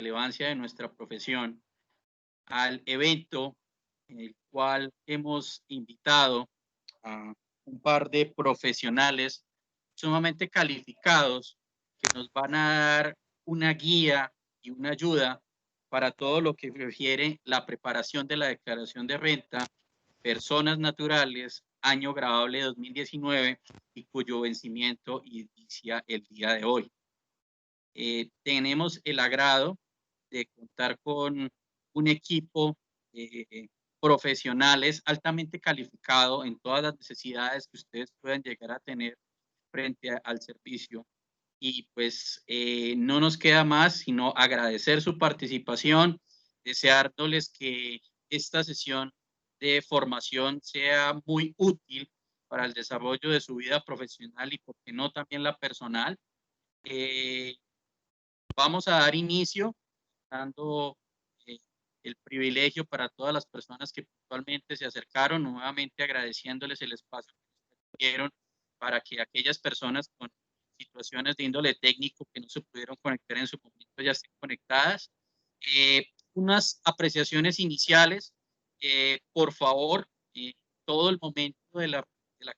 relevancia de nuestra profesión, al evento en el cual hemos invitado a un par de profesionales sumamente calificados que nos van a dar una guía y una ayuda para todo lo que refiere la preparación de la declaración de renta, personas naturales, año grabable 2019 y cuyo vencimiento inicia el día de hoy. Tenemos el agrado de contar con un equipo profesionales altamente calificado en todas las necesidades que ustedes puedan llegar a tener frente al servicio. Y pues no nos queda más sino agradecer su participación, deseándoles que esta sesión de formación sea muy útil para el desarrollo de su vida profesional y, por qué no, también la personal. Vamos a dar inicio dando eh, el privilegio para todas las personas que puntualmente se acercaron, nuevamente agradeciéndoles el espacio que nos dieron para que aquellas personas con situaciones de índole técnico que no se pudieron conectar en su momento ya estén conectadas. Unas apreciaciones iniciales, por favor, todo el momento de la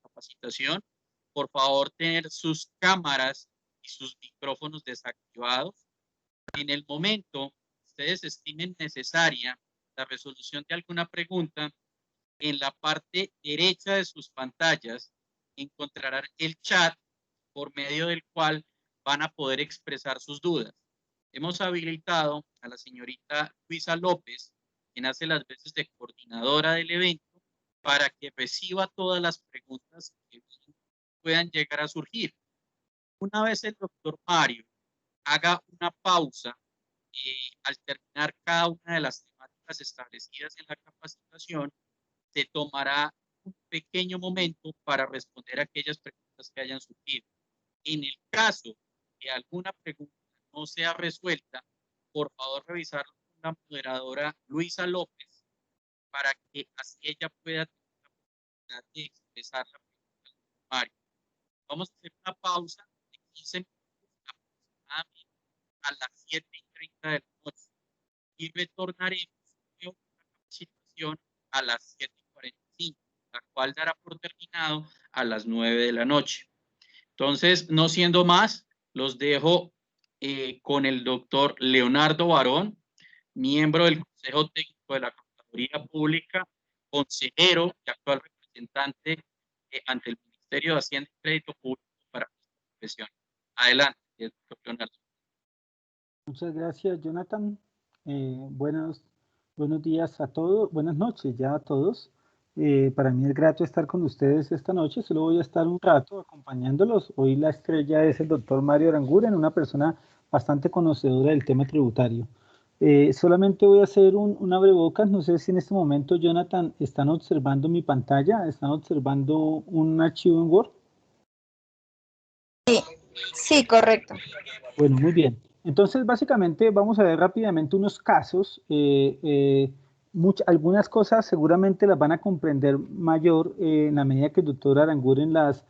capacitación, por favor, tener sus cámaras y sus micrófonos desactivados. En el momento ustedes estimen necesaria la resolución de alguna pregunta, en la parte derecha de sus pantallas encontrarán el chat por medio del cual van a poder expresar sus dudas. Hemos habilitado a la señorita Luisa López, quien hace las veces de coordinadora del evento, para que reciba todas las preguntas que puedan llegar a surgir. Una vez el doctor Mario haga una pausa al terminar cada una de las temáticas establecidas en la capacitación, se tomará un pequeño momento para responder a aquellas preguntas que hayan surgido. En el caso que alguna pregunta no sea resuelta, por favor revisarlo con la moderadora Luisa López para que así ella pueda tener la oportunidad de expresar la pregunta al Mario. Vamos a hacer una pausa de 15 minutos aproximadamente a las 7:30 de la noche y retornaremos a la capacitación a las 7:45, la cual dará por terminado a las 9 de la noche. Entonces, no siendo más, los dejo con el doctor Leonardo Barón, miembro del Consejo Técnico de la Contaduría Pública, consejero y actual representante ante el Ministerio de Hacienda y Crédito Público para nuestra profesión. Adelante, doctor Leonardo. Muchas gracias, Jonathan. Buenos días a todos, buenas noches ya a todos. Para mí es grato estar con ustedes esta noche. Solo voy a estar un rato acompañándolos. Hoy la estrella es el doctor Mario Aranguren, una persona bastante conocedora del tema tributario. Solamente voy a hacer un abrebocas. No sé si en este momento, Jonathan, están observando mi pantalla, están observando un archivo en Word. Sí, correcto. Bueno, muy bien. Entonces, básicamente vamos a ver rápidamente unos casos. Algunas cosas seguramente las van a comprender mayor en la medida que el doctor Aranguren las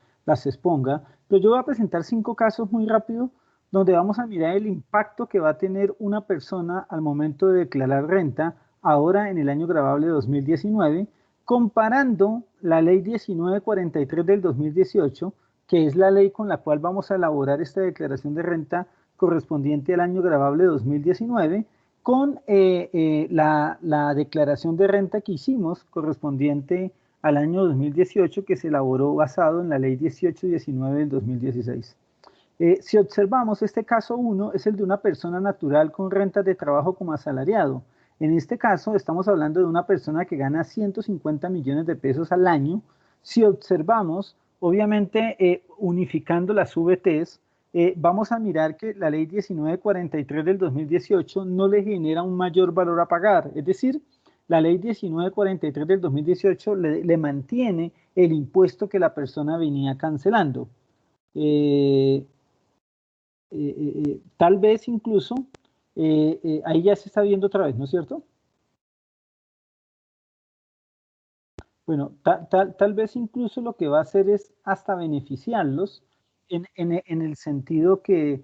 exponga, pero yo voy a presentar 5 casos muy rápido donde vamos a mirar el impacto que va a tener una persona al momento de declarar renta ahora en el año grabable 2019, comparando la ley 1943 del 2018, que es la ley con la cual vamos a elaborar esta declaración de renta correspondiente al año grabable 2019, con la declaración de renta que hicimos correspondiente al año 2018, que se elaboró basado en la ley 1819 del 2016. Si observamos, este caso 1 es el de una persona natural con rentas de trabajo como asalariado. En este caso estamos hablando de una persona que gana 150 millones de pesos al año. Si observamos, obviamente unificando las VTs, vamos a mirar que la ley 1943 del 2018 no le genera un mayor valor a pagar. Es decir, la ley 1943 del 2018 le mantiene el impuesto que la persona venía cancelando. Tal vez incluso, ahí ya se está viendo otra vez, ¿no es cierto? Bueno, tal vez incluso lo que va a hacer es hasta beneficiarlos en el sentido que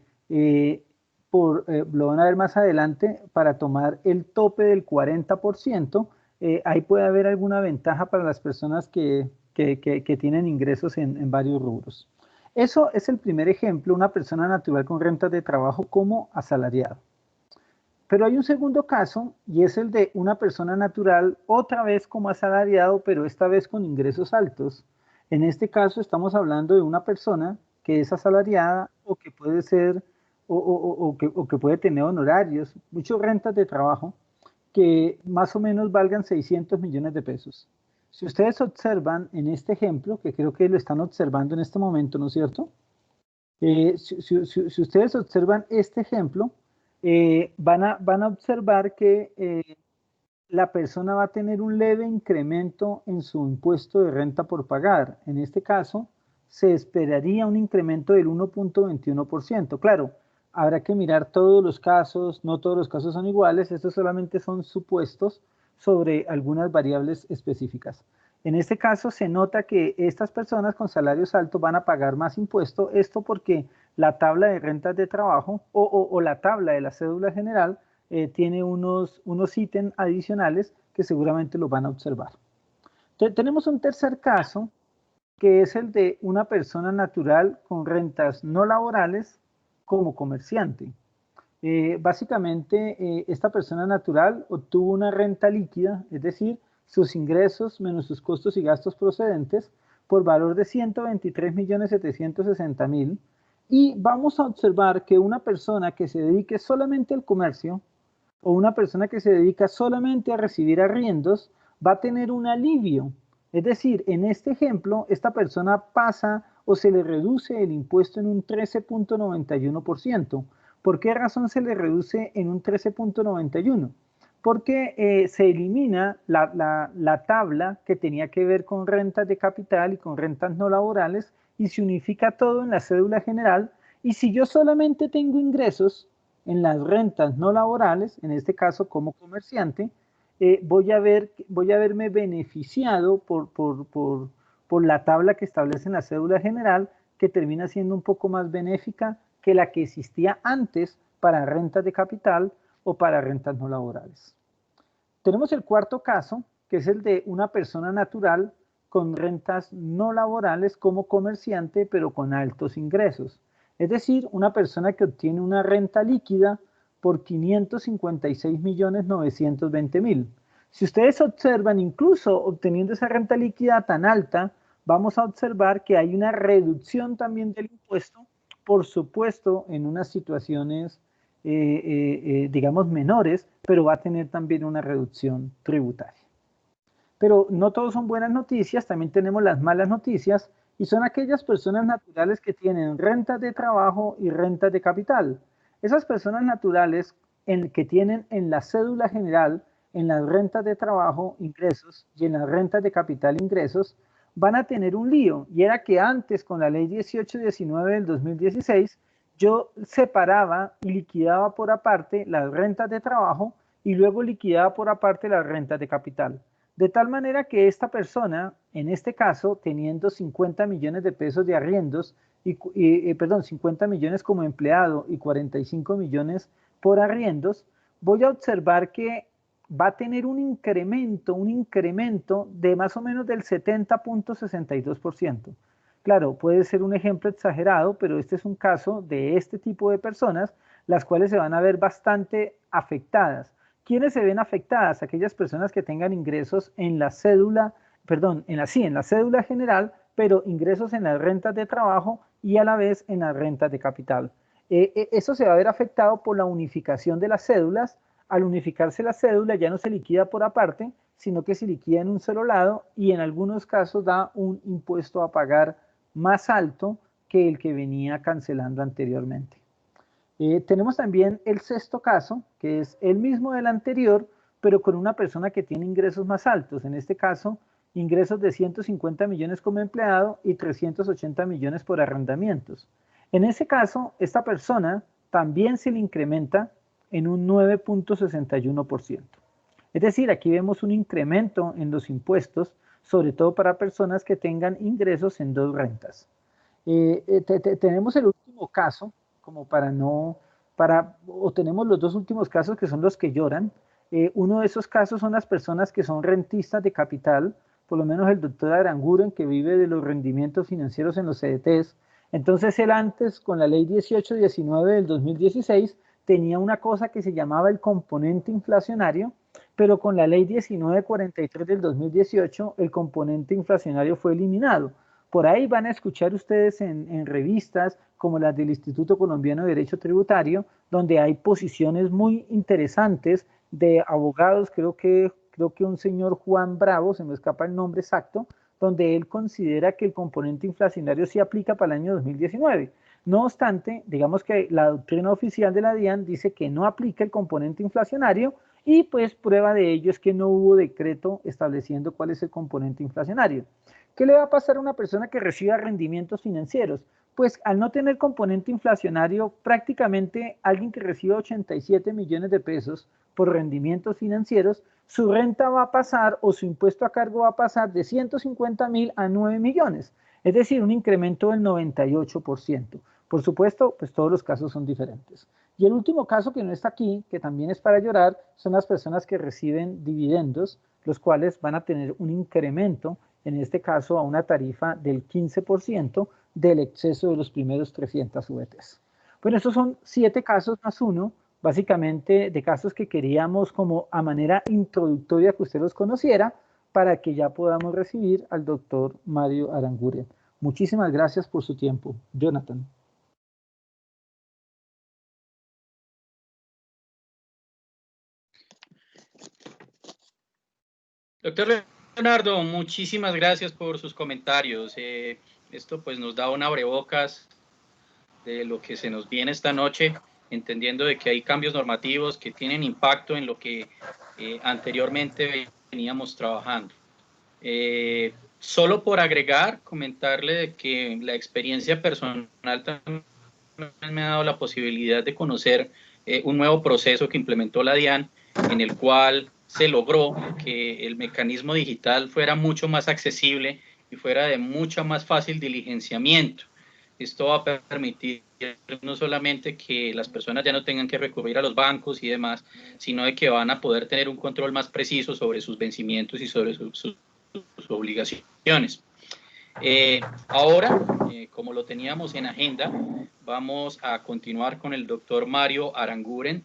lo van a ver más adelante, para tomar el tope del 40%, ahí puede haber alguna ventaja para las personas que tienen ingresos en varios rubros. Eso es el primer ejemplo, una persona natural con rentas de trabajo como asalariado. Pero hay un segundo caso, y es el de una persona natural, otra vez como asalariado, pero esta vez con ingresos altos. En este caso estamos hablando de una persona que es asalariada o que puede ser, o que puede tener honorarios, muchas rentas de trabajo, que más o menos valgan 600 millones de pesos. Si ustedes observan en este ejemplo, que creo que lo están observando en este momento, ¿no es cierto? Si ustedes observan este ejemplo, van a observar que la persona va a tener un leve incremento en su impuesto de renta por pagar. En este caso, se esperaría un incremento del 1.21%. Claro, habrá que mirar todos los casos, no todos los casos son iguales, estos solamente son supuestos sobre algunas variables específicas. En este caso se nota que estas personas con salarios altos van a pagar más impuesto, esto porque la tabla de rentas de trabajo o la tabla de la cédula general tiene unos ítems adicionales que seguramente lo van a observar. Entonces, tenemos un tercer caso, que es el de una persona natural con rentas no laborales como comerciante. Básicamente, esta persona natural obtuvo una renta líquida, es decir, sus ingresos menos sus costos y gastos procedentes, por valor de 123.760.000, y vamos a observar que una persona que se dedique solamente al comercio o una persona que se dedica solamente a recibir arriendos va a tener un alivio. Es decir, en este ejemplo, esta persona pasa o se le reduce el impuesto en un 13.91%. ¿Por qué razón se le reduce en un 13.91%? Porque se elimina la tabla que tenía que ver con rentas de capital y con rentas no laborales y se unifica todo en la cédula general. Y si yo solamente tengo ingresos en las rentas no laborales, en este caso como comerciante, voy a verme beneficiado por la tabla que establece en la cédula general, que termina siendo un poco más benéfica que la que existía antes para rentas de capital o para rentas no laborales. Tenemos el cuarto caso, que es el de una persona natural con rentas no laborales como comerciante, pero con altos ingresos. Es decir, una persona que obtiene una renta líquida por 556.920.000. Si ustedes observan, incluso obteniendo esa renta líquida tan alta, vamos a observar que hay una reducción también del impuesto, por supuesto, en unas situaciones, digamos, menores, pero va a tener también una reducción tributaria. Pero no todos son buenas noticias, también tenemos las malas noticias, y son aquellas personas naturales que tienen rentas de trabajo y rentas de capital. Esas personas naturales que tienen en la cédula general, en las rentas de trabajo, ingresos, y en las rentas de capital, ingresos, van a tener un lío, y era que antes, con la ley 1819 del 2016, yo separaba y liquidaba por aparte las rentas de trabajo y luego liquidaba por aparte las rentas de capital. De tal manera que esta persona, en este caso, teniendo 50 millones de pesos de arriendos, 50 millones como empleado y 45 millones por arriendos, voy a observar que va a tener un incremento de más o menos del 70.62%. Claro, puede ser un ejemplo exagerado, pero este es un caso de este tipo de personas, las cuales se van a ver bastante afectadas. ¿Quiénes se ven afectadas? Aquellas personas que tengan ingresos en la cédula, en la cédula general, pero ingresos en las rentas de trabajo y a la vez en las rentas de capital. Eso se va a ver afectado por la unificación de las cédulas. Al unificarse la cédula ya no se liquida por aparte, sino que se liquida en un solo lado y en algunos casos da un impuesto a pagar más alto que el que venía cancelando anteriormente. Tenemos también el sexto caso, que es el mismo del anterior, pero con una persona que tiene ingresos más altos. En este caso, ingresos de 150 millones como empleado y 380 millones por arrendamientos. En ese caso, esta persona también se le incrementa en un 9.61%. Es decir, aquí vemos un incremento en los impuestos, sobre todo para personas que tengan ingresos en dos rentas. Tenemos el último caso, como para no o tenemos los dos últimos casos que son los que lloran. Uno de esos casos son las personas que son rentistas de capital, por lo menos el doctor Aranguren, que vive de los rendimientos financieros en los CDTs. Entonces él antes, con la ley 1819 del 2016, tenía una cosa que se llamaba el componente inflacionario, pero con la ley 1943 del 2018 el componente inflacionario fue eliminado. Por ahí van a escuchar ustedes en revistas como las del Instituto Colombiano de Derecho Tributario, donde hay posiciones muy interesantes de abogados, creo que un señor Juan Bravo, se me escapa el nombre exacto, donde él considera que el componente inflacionario sí aplica para el año 2019. No obstante, digamos que la doctrina oficial de la DIAN dice que no aplica el componente inflacionario y pues prueba de ello es que no hubo decreto estableciendo cuál es el componente inflacionario. ¿Qué le va a pasar a una persona que reciba rendimientos financieros? Pues al no tener componente inflacionario, prácticamente alguien que reciba 87 millones de pesos por rendimientos financieros, su renta va a pasar o su impuesto a cargo va a pasar de 150.000 a 9 millones, es decir, un incremento del 98%. Por supuesto, pues todos los casos son diferentes. Y el último caso que no está aquí, que también es para llorar, son las personas que reciben dividendos, los cuales van a tener un incremento, en este caso a una tarifa del 15% del exceso de los primeros 300 VTs. Bueno, estos son 7 casos más uno, básicamente de casos que queríamos como a manera introductoria que usted los conociera, para que ya podamos recibir al doctor Mario Aranguren. Muchísimas gracias por su tiempo. Jonathan. Doctor Leonardo, muchísimas gracias por sus comentarios. Esto pues nos da un abrebocas de lo que se nos viene esta noche, entendiendo de que hay cambios normativos que tienen impacto en lo que anteriormente veníamos trabajando. Solo por agregar, comentarle de que la experiencia personal también me ha dado la posibilidad de conocer un nuevo proceso que implementó la DIAN, en el cual se logró que el mecanismo digital fuera mucho más accesible y fuera de mucho más fácil diligenciamiento. Esto va a permitir no solamente que las personas ya no tengan que recurrir a los bancos y demás, sino de que van a poder tener un control más preciso sobre sus vencimientos y sobre sus obligaciones. Ahora, como lo teníamos en agenda, vamos a continuar con el doctor Mario Aranguren.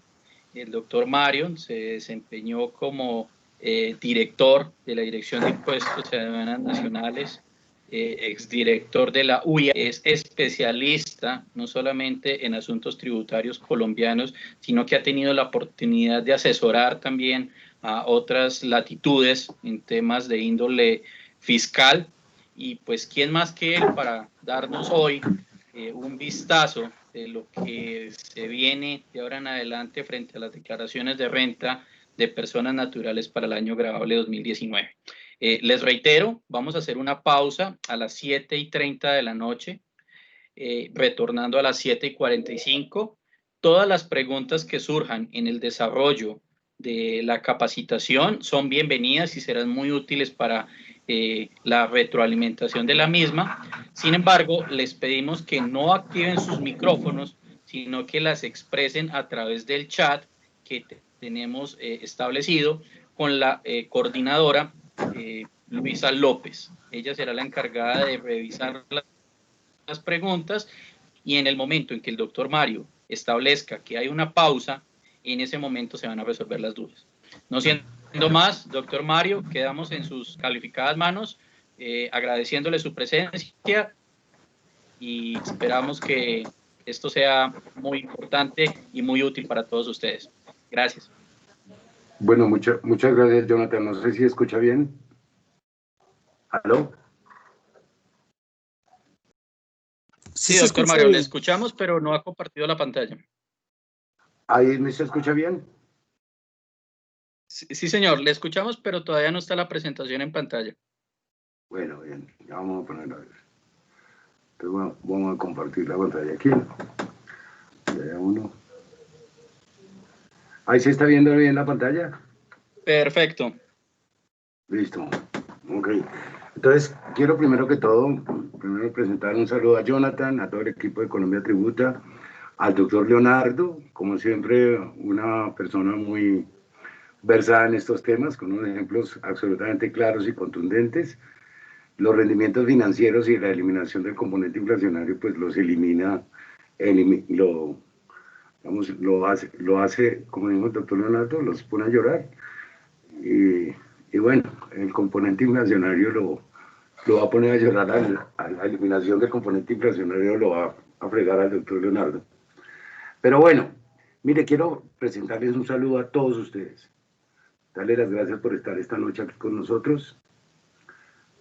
El doctor Mario se desempeñó como director de la Dirección de Impuestos y Aduanas Nacionales, exdirector de la UIA, es especialista no solamente en asuntos tributarios colombianos, sino que ha tenido la oportunidad de asesorar también a otras latitudes en temas de índole fiscal. Y pues, ¿quién más que él para darnos hoy un vistazo de lo que se viene de ahora en adelante frente a las declaraciones de renta de personas naturales para el año grabable 2019? Les reitero, vamos a hacer una pausa a las 7:30 de la noche, retornando a las 7:45. Todas las preguntas que surjan en el desarrollo de la capacitación son bienvenidas y serán muy útiles para la retroalimentación de la misma. Sin embargo, les pedimos que no activen sus micrófonos, sino que las expresen a través del chat que tenemos establecido con la coordinadora Luisa López. Ella será la encargada de revisar las preguntas y en el momento en que el doctor Mario establezca que hay una pausa, en ese momento se van a resolver las dudas. No siendo más, doctor Mario, quedamos en sus calificadas manos, agradeciéndole su presencia y esperamos que esto sea muy importante y muy útil para todos ustedes. Gracias. Bueno, muchas gracias, Jonathan. No sé si escucha bien. ¿Aló? Sí, doctor Mario, le escuchamos, pero no ha compartido la pantalla. ¿Ahí me se escucha bien? Sí, señor, le escuchamos, pero todavía no está la presentación en pantalla. Bueno, bien, ya vamos a ponerla a ver. Entonces, vamos a compartir la pantalla aquí. Ya uno. ¿Ahí se está viendo bien la pantalla? Perfecto. Listo. Ok. Entonces, quiero primero que todo, presentar un saludo a Jonathan, a todo el equipo de Colombia Tributa, al doctor Leonardo, como siempre, una persona muy versada en estos temas, con unos ejemplos absolutamente claros y contundentes. Los rendimientos financieros y la eliminación del componente inflacionario, pues los elimina, lo hace, como dijo el doctor Leonardo, los pone a llorar. Y bueno, el componente inflacionario lo va a poner a llorar, a la eliminación del componente inflacionario lo va a fregar al doctor Leonardo. Pero bueno, mire, quiero presentarles un saludo a todos ustedes. Darles las gracias por estar esta noche aquí con nosotros.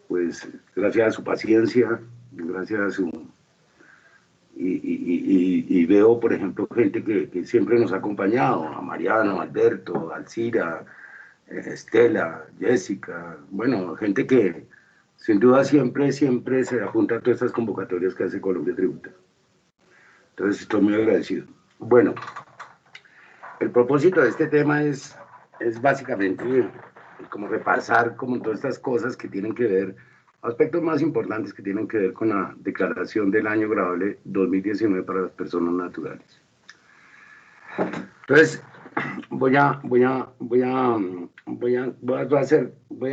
Pues gracias a su paciencia, gracias a su... Y veo, por ejemplo, gente que siempre nos ha acompañado, a Mariano, Alberto, Alcira, Estela, Jessica, bueno, gente que sin duda siempre se apunta a todas estas convocatorias que hace Colombia Tributa. Entonces estoy muy agradecido. Bueno, el propósito de este tema es básicamente como repasar como todas estas cosas que tienen que ver, aspectos más importantes que tienen que ver con la declaración del año grabable 2019 para las personas naturales. Entonces, voy a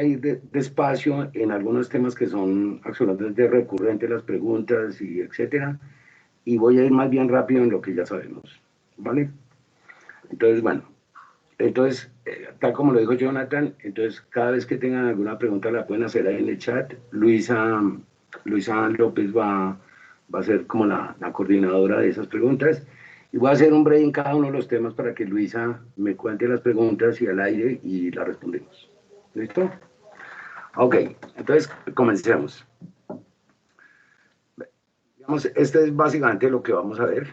ir despacio en algunos temas que son absolutamente recurrentes, las preguntas y etcétera, y voy a ir más bien rápido en lo que ya sabemos, ¿vale? Entonces, bueno, tal como lo dijo Jonathan, entonces cada vez que tengan alguna pregunta la pueden hacer ahí en el chat. Luisa López va a ser como la coordinadora de esas preguntas. Y voy a hacer un break en cada uno de los temas para que Luisa me cuente las preguntas y al aire y las respondemos. ¿Listo? Ok, entonces comencemos. Digamos, este es básicamente lo que vamos a ver.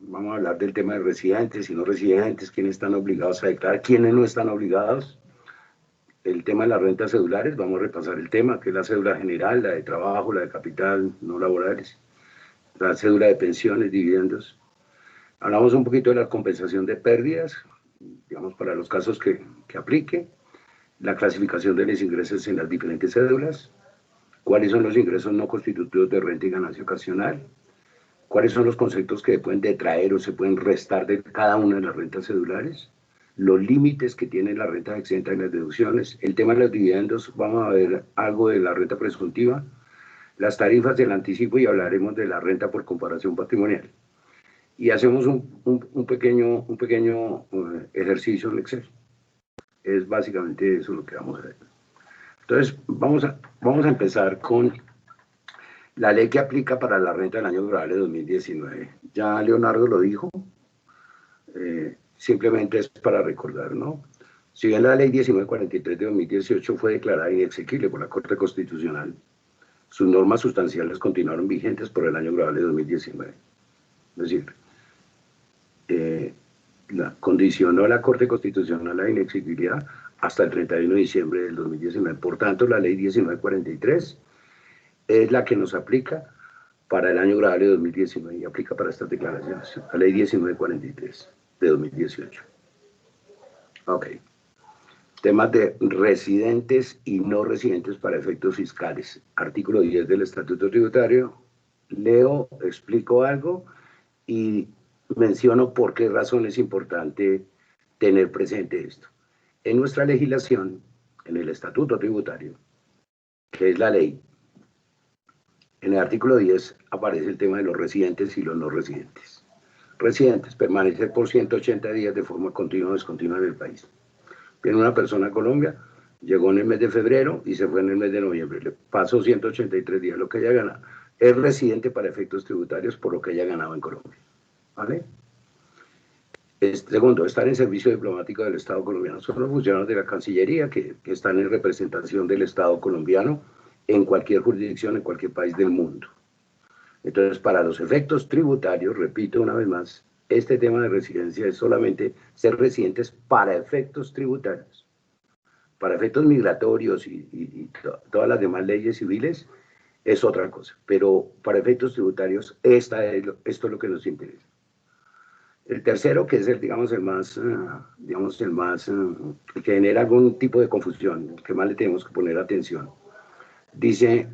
Vamos a hablar del tema de residentes y no residentes, quiénes están obligados a declarar, quiénes no están obligados. El tema de las rentas cedulares, vamos a repasar el tema, que es la cédula general, la de trabajo, la de capital, no laborales, la cédula de pensiones, dividendos. Hablamos un poquito de la compensación de pérdidas, digamos, para los casos que aplique, la clasificación de los ingresos en las diferentes cédulas, cuáles son los ingresos no constitutivos de renta y ganancia ocasional, cuáles son los conceptos que pueden detraer o se pueden restar de cada una de las rentas cedulares, los límites que tiene la renta exenta y las deducciones, el tema de los dividendos, vamos a ver algo de la renta presuntiva, las tarifas del anticipo y hablaremos de la renta por comparación patrimonial. Y hacemos un pequeño ejercicio en Excel. Es básicamente eso lo que vamos a hacer. Entonces, vamos a empezar con la ley que aplica para la renta del año grabable 2019. Ya Leonardo lo dijo, simplemente es para recordar, ¿no? Si bien la ley 1943 de 2018 fue declarada inexequible por la Corte Constitucional, sus normas sustanciales continuaron vigentes por el año grabable 2019. Es decir, condicionó a la Corte Constitucional la inexigibilidad hasta el 31 de diciembre del 2019. Por tanto, la ley 1943 es la que nos aplica para el año grabable de 2019 y aplica para estas declaraciones. La ley 1943 de 2018. Ok. Temas de residentes y no residentes para efectos fiscales. Artículo 10 del Estatuto Tributario. Leo, explico algo y menciono por qué razón es importante tener presente esto. En nuestra legislación, en el Estatuto Tributario, que es la ley, en el artículo 10 aparece el tema de los residentes y los no residentes. Residentes, permanecer por 180 días de forma continua o descontinua en el país. Viene una persona a Colombia, llegó en el mes de febrero y se fue en el mes de noviembre. Le pasó 183 días, lo que haya ganado. Es residente para efectos tributarios por lo que haya ganado en Colombia. ¿Vale? Segundo, estar en servicio diplomático del Estado colombiano. Son los funcionarios de la Cancillería que están en representación del Estado colombiano en cualquier jurisdicción, en cualquier país del mundo. Entonces, para los efectos tributarios, repito una vez más, este tema de residencia es solamente ser residentes para efectos tributarios. Para efectos migratorios y todas las demás leyes civiles es otra cosa, pero para efectos tributarios esto es lo que nos interesa. El tercero, que es el que genera algún tipo de confusión, que más le tenemos que poner atención. Dice,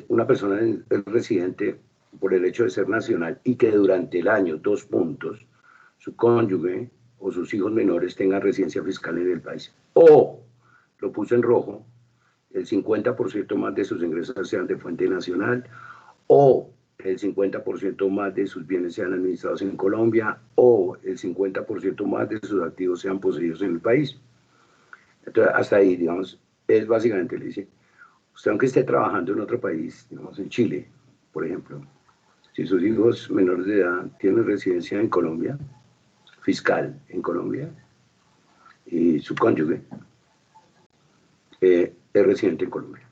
una persona es residente por el hecho de ser nacional y que durante el año, 2 puntos, su cónyuge o sus hijos menores tengan residencia fiscal en el país. O, lo puso en rojo, el 50% más de sus ingresos sean de fuente nacional, o el 50% más de sus bienes sean administrados en Colombia, o el 50% más de sus activos sean poseídos en el país. Entonces, hasta ahí, digamos, es básicamente, le dice, usted aunque esté trabajando en otro país, digamos en Chile, por ejemplo, si sus hijos menores de edad tienen residencia en Colombia, fiscal en Colombia, y su cónyuge es residente en Colombia.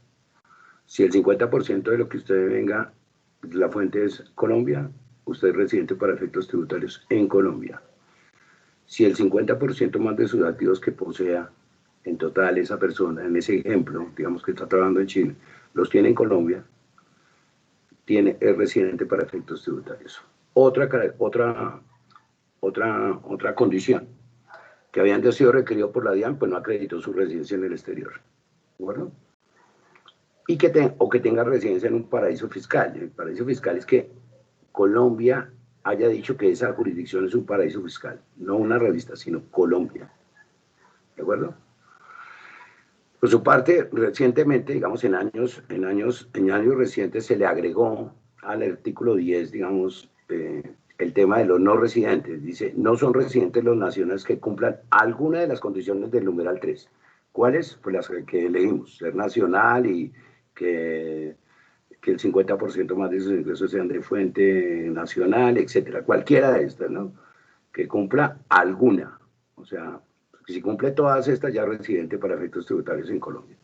Si el 50% de lo que usted venga, la fuente es Colombia, usted es residente para efectos tributarios en Colombia. Si el 50% más de sus activos que posea en total esa persona, en ese ejemplo, digamos que está trabajando en Chile, los tiene en Colombia, es residente para efectos tributarios. Otra condición, que habían sido requeridos por la DIAN, pues no acreditó su residencia en el exterior. ¿De acuerdo? Y que tenga residencia en un paraíso fiscal. El paraíso fiscal es que Colombia haya dicho que esa jurisdicción es un paraíso fiscal, no una revista, sino Colombia. ¿De acuerdo? Por su parte, recientemente, digamos en años recientes, se le agregó al artículo 10, digamos, el tema de los no residentes. Dice, no son residentes los nacionales que cumplan alguna de las condiciones del numeral 3. ¿Cuáles? Pues las que leímos, ser nacional y que el 50% más de sus ingresos sean de fuente nacional, etcétera. Cualquiera de estas, ¿no? Que cumpla alguna. O sea, si cumple todas estas, ya es residente para efectos tributarios en Colombia.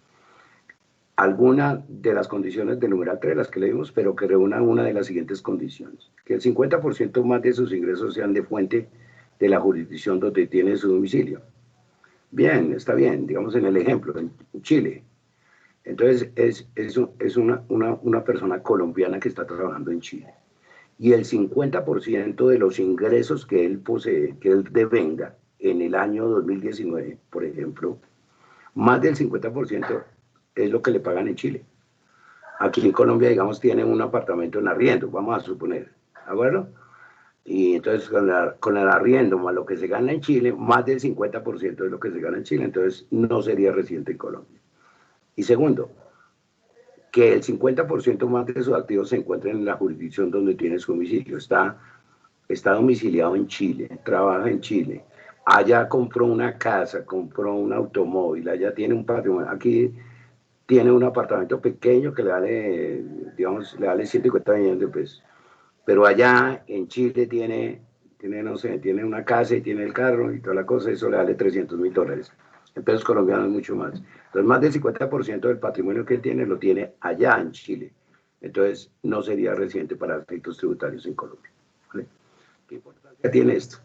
Alguna de las condiciones del numeral 3, las que leímos, pero que reúna una de las siguientes condiciones. Que el 50% más de sus ingresos sean de fuente de la jurisdicción donde tiene su domicilio. Bien, está bien, digamos en el ejemplo, en Chile. Entonces, es una persona colombiana que está trabajando en Chile. Y el 50% de los ingresos que él posee, que él devenga en el año 2019, por ejemplo, más del 50% es lo que le pagan en Chile. Aquí en Colombia, digamos, tiene un apartamento en arriendo, vamos a suponer, ¿de acuerdo? Y entonces con el arriendo más lo que se gana en Chile, más del 50% de lo que se gana en Chile, entonces no sería residente en Colombia. Y segundo, que el 50% más de sus activos se encuentren en la jurisdicción donde tiene su domicilio. Está domiciliado en Chile, trabaja en Chile, allá compró una casa, compró un automóvil, allá tiene un patrimonio, aquí tiene un apartamento pequeño que le vale, digamos, le vale 150 millones de pesos. Pero allá en Chile tiene, no sé, tiene una casa y tiene el carro y toda la cosa, eso le vale $300.000. En pesos colombianos mucho más. Entonces, más del 50% del patrimonio que él tiene lo tiene allá en Chile. Entonces, no sería residente para efectos tributarios en Colombia. ¿Vale? ¿Qué importancia tiene esto?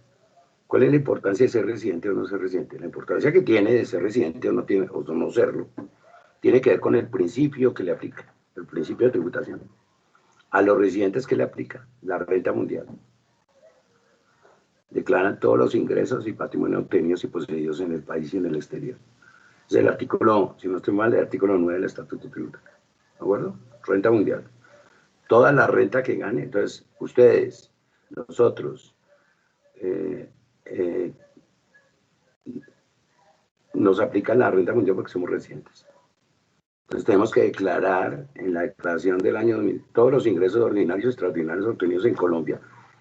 ¿Cuál es la importancia de ser residente o no ser residente? La importancia que tiene de ser residente o no serlo tiene que ver con el principio que le aplica, el principio de tributación. A los residentes que le aplica la renta mundial. Declaran todos los ingresos y patrimonio obtenidos y poseídos en el país y en el exterior. Es el artículo, si no estoy mal, el artículo 9 del Estatuto Tributario. ¿De acuerdo? Renta mundial. Toda la renta que gane, entonces, ustedes, nosotros, nos aplican la renta mundial porque somos residentes. Entonces tenemos que declarar en la declaración del año 2000 todos los ingresos ordinarios y extraordinarios obtenidos en Colombia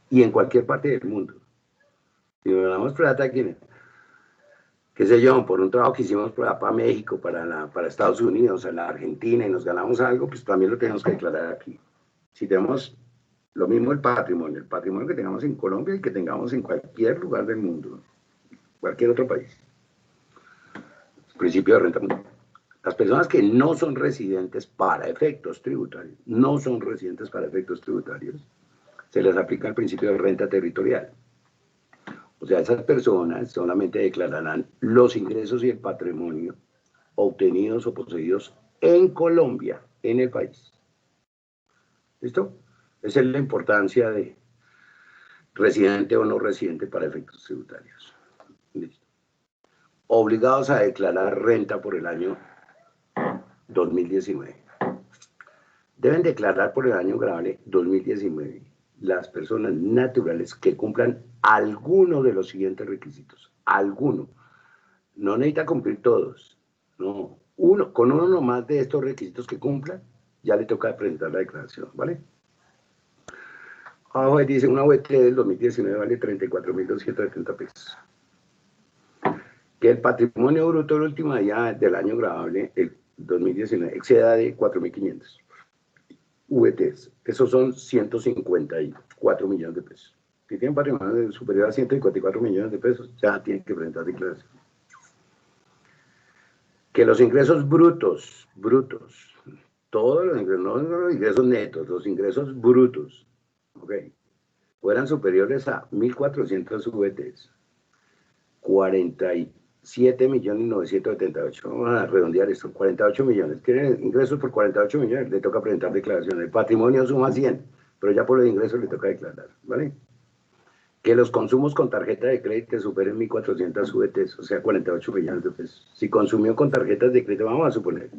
y en cualquier parte del mundo. Si nos damos plata aquí, qué sé yo, por un trabajo que hicimos para México, para Estados Unidos, en la Argentina, y nos ganamos algo, pues también lo tenemos que declarar aquí. Si tenemos lo mismo el patrimonio que tengamos en Colombia y que tengamos en cualquier lugar del mundo, cualquier otro país. Principio de renta mundial. Las personas que no son residentes para efectos tributarios, se les aplica el principio de renta territorial. O sea, esas personas solamente declararán los ingresos y el patrimonio obtenidos o poseídos en Colombia, en el país. ¿Listo? Esa es la importancia de residente o no residente para efectos tributarios. Listo. Obligados a declarar renta por el año 2019. deben declarar por el año grabable 2019 las personas naturales que cumplan alguno de los siguientes requisitos. Alguno. No necesita cumplir todos. No. Con uno nomás de estos requisitos que cumplan, ya le toca presentar la declaración, ¿vale? Abajo dice, una UET del 2019 vale 34.270 pesos. Que el patrimonio bruto del último día del año grabable, el 2019, exceda de 4.500 VTs. Esos son 154 millones de pesos. Si tienen patrimonio superior a 154 millones de pesos, ya tienen que presentar declaración. Que los ingresos brutos, todos los ingresos, no los ingresos netos, los ingresos brutos, ¿ok?, fueran superiores a 1.400 VTs, 47.978.000, vamos a redondear esto, 48 millones, tienen ingresos por 48 millones, le toca presentar declaración. El patrimonio suma 100, pero ya por los ingresos le toca declarar, ¿vale? Que los consumos con tarjeta de crédito superen 1.400 VTs, o sea, 48 millones de pesos. Si consumió con tarjetas de crédito, vamos a suponer,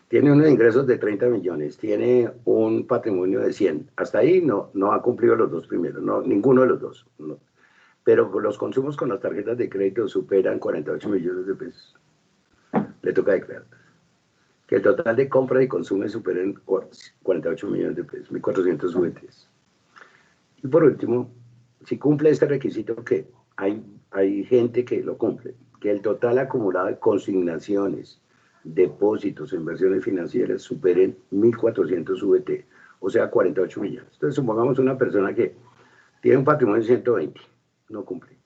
tiene unos ingresos de 30 millones, tiene un patrimonio de 100. Hasta ahí no ha cumplido los dos primeros, no, ninguno de los dos. No. Pero los consumos con las tarjetas de crédito superan 48 millones de pesos. Le toca declarar. Que el total de compra y consumo superen 48 millones de pesos, 1.400 VTs. Y por último, si cumple este requisito, que hay gente que lo cumple, que el total acumulado de consignaciones, depósitos, inversiones financieras superen 1.400 VT, o sea, 48 millones. Entonces, supongamos una persona que tiene un patrimonio de 120, no cumple.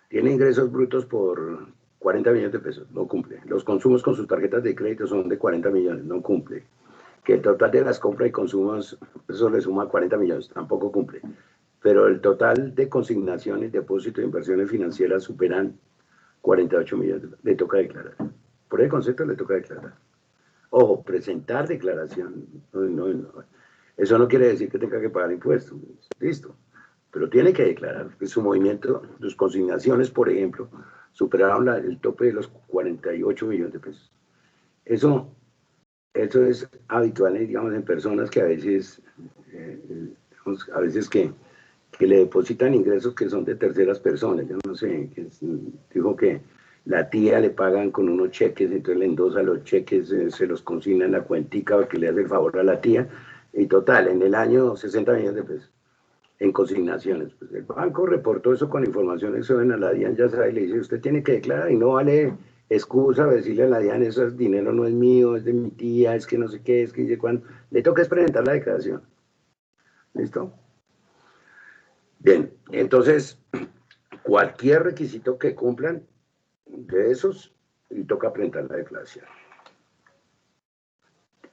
Tiene ingresos brutos por 40 millones de pesos, no cumple. Los consumos con sus tarjetas de crédito son de 40 millones, no cumple. Que el total de las compras y consumos, eso le suma 40 millones, tampoco cumple. Pero el total de consignaciones, depósitos e inversiones financieras superan 48 millones, le toca declarar. Por el concepto le toca declarar. Ojo, presentar declaración. No. Eso no quiere decir que tenga que pagar impuestos. Listo. Pero tiene que declarar que su movimiento, sus consignaciones, por ejemplo, superaron el tope de los 48 millones de pesos. Eso es habitual, digamos, en personas que a veces que le depositan ingresos que son de terceras personas. Yo no sé, dijo que la tía le pagan con unos cheques, entonces le endosa los cheques, se los consigna en la cuentica que le hace el favor a la tía, y total, en el año 60 millones de pesos en consignaciones. Pues el banco reportó eso con información, eso en la DIAN ya sabe, le dice, usted tiene que declarar, y no vale excusa decirle a la DIAN, eso dinero no es mío, es de mi tía, es que no sé qué, es que dice cuándo. Le toca es presentar la declaración. ¿Listo? Bien, entonces, cualquier requisito que cumplan de esos, y toca presentar la declaración.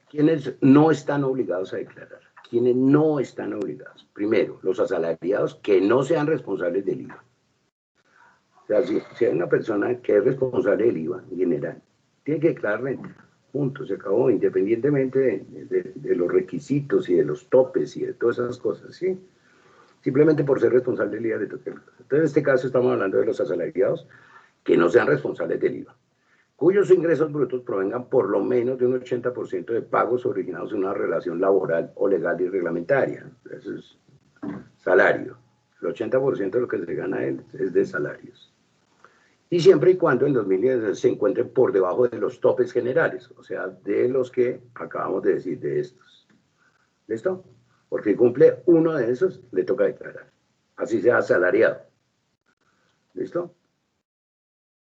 ¿Quiénes no están obligados a declarar? ¿Quiénes no están obligados? Primero, los asalariados que no sean responsables del IVA. O sea, si hay una persona que es responsable del IVA en general, tiene que declarar renta. Punto, se acabó, independientemente de los requisitos y de los topes y de todas esas cosas, ¿sí? Simplemente por ser responsable del IVA le toca. Entonces, en este caso estamos hablando de los asalariados que no sean responsables del IVA, cuyos ingresos brutos provengan por lo menos de un 80% de pagos originados en una relación laboral o legal y reglamentaria. Eso es salario. El 80% de lo que se gana es de salarios. Y siempre y cuando en 2010 se encuentren por debajo de los topes generales, o sea, de los que acabamos de decir, de estos. ¿Listo? Porque cumple uno de esos, le toca declarar. Así sea asalariado. ¿Listo?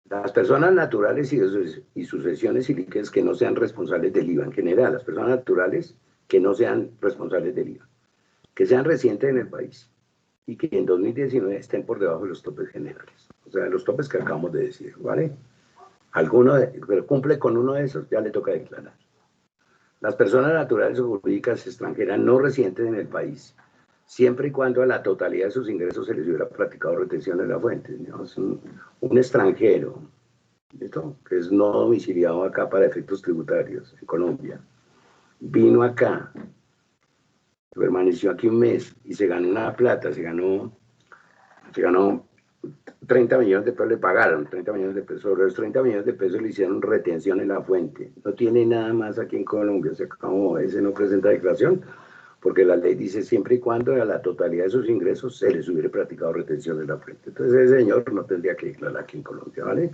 Las personas naturales y sucesiones ilícitas que no sean responsables del IVA en general, las personas naturales que no sean responsables del IVA, que sean residentes en el país y que en 2019 estén por debajo de los topes generales, o sea, los topes que acabamos de decir, ¿vale? Pero cumple con uno de esos, ya le toca declarar. Las personas naturales o jurídicas extranjeras no residentes en el país, siempre y cuando a la totalidad de sus ingresos se les hubiera practicado retención en la fuente. Digamos, un extranjero, ¿listo?, que es no domiciliado acá para efectos tributarios en Colombia, vino acá, permaneció aquí un mes y se ganó una plata, se ganó 30 millones de pesos le pagaron, 30 millones de pesos. Sobre los 30 millones de pesos le hicieron retención en la fuente. No tiene nada más aquí en Colombia. O sea, como ese no presenta declaración, porque la ley dice siempre y cuando a la totalidad de sus ingresos se les hubiera practicado retención en la fuente. Entonces ese señor no tendría que declarar aquí en Colombia, ¿vale?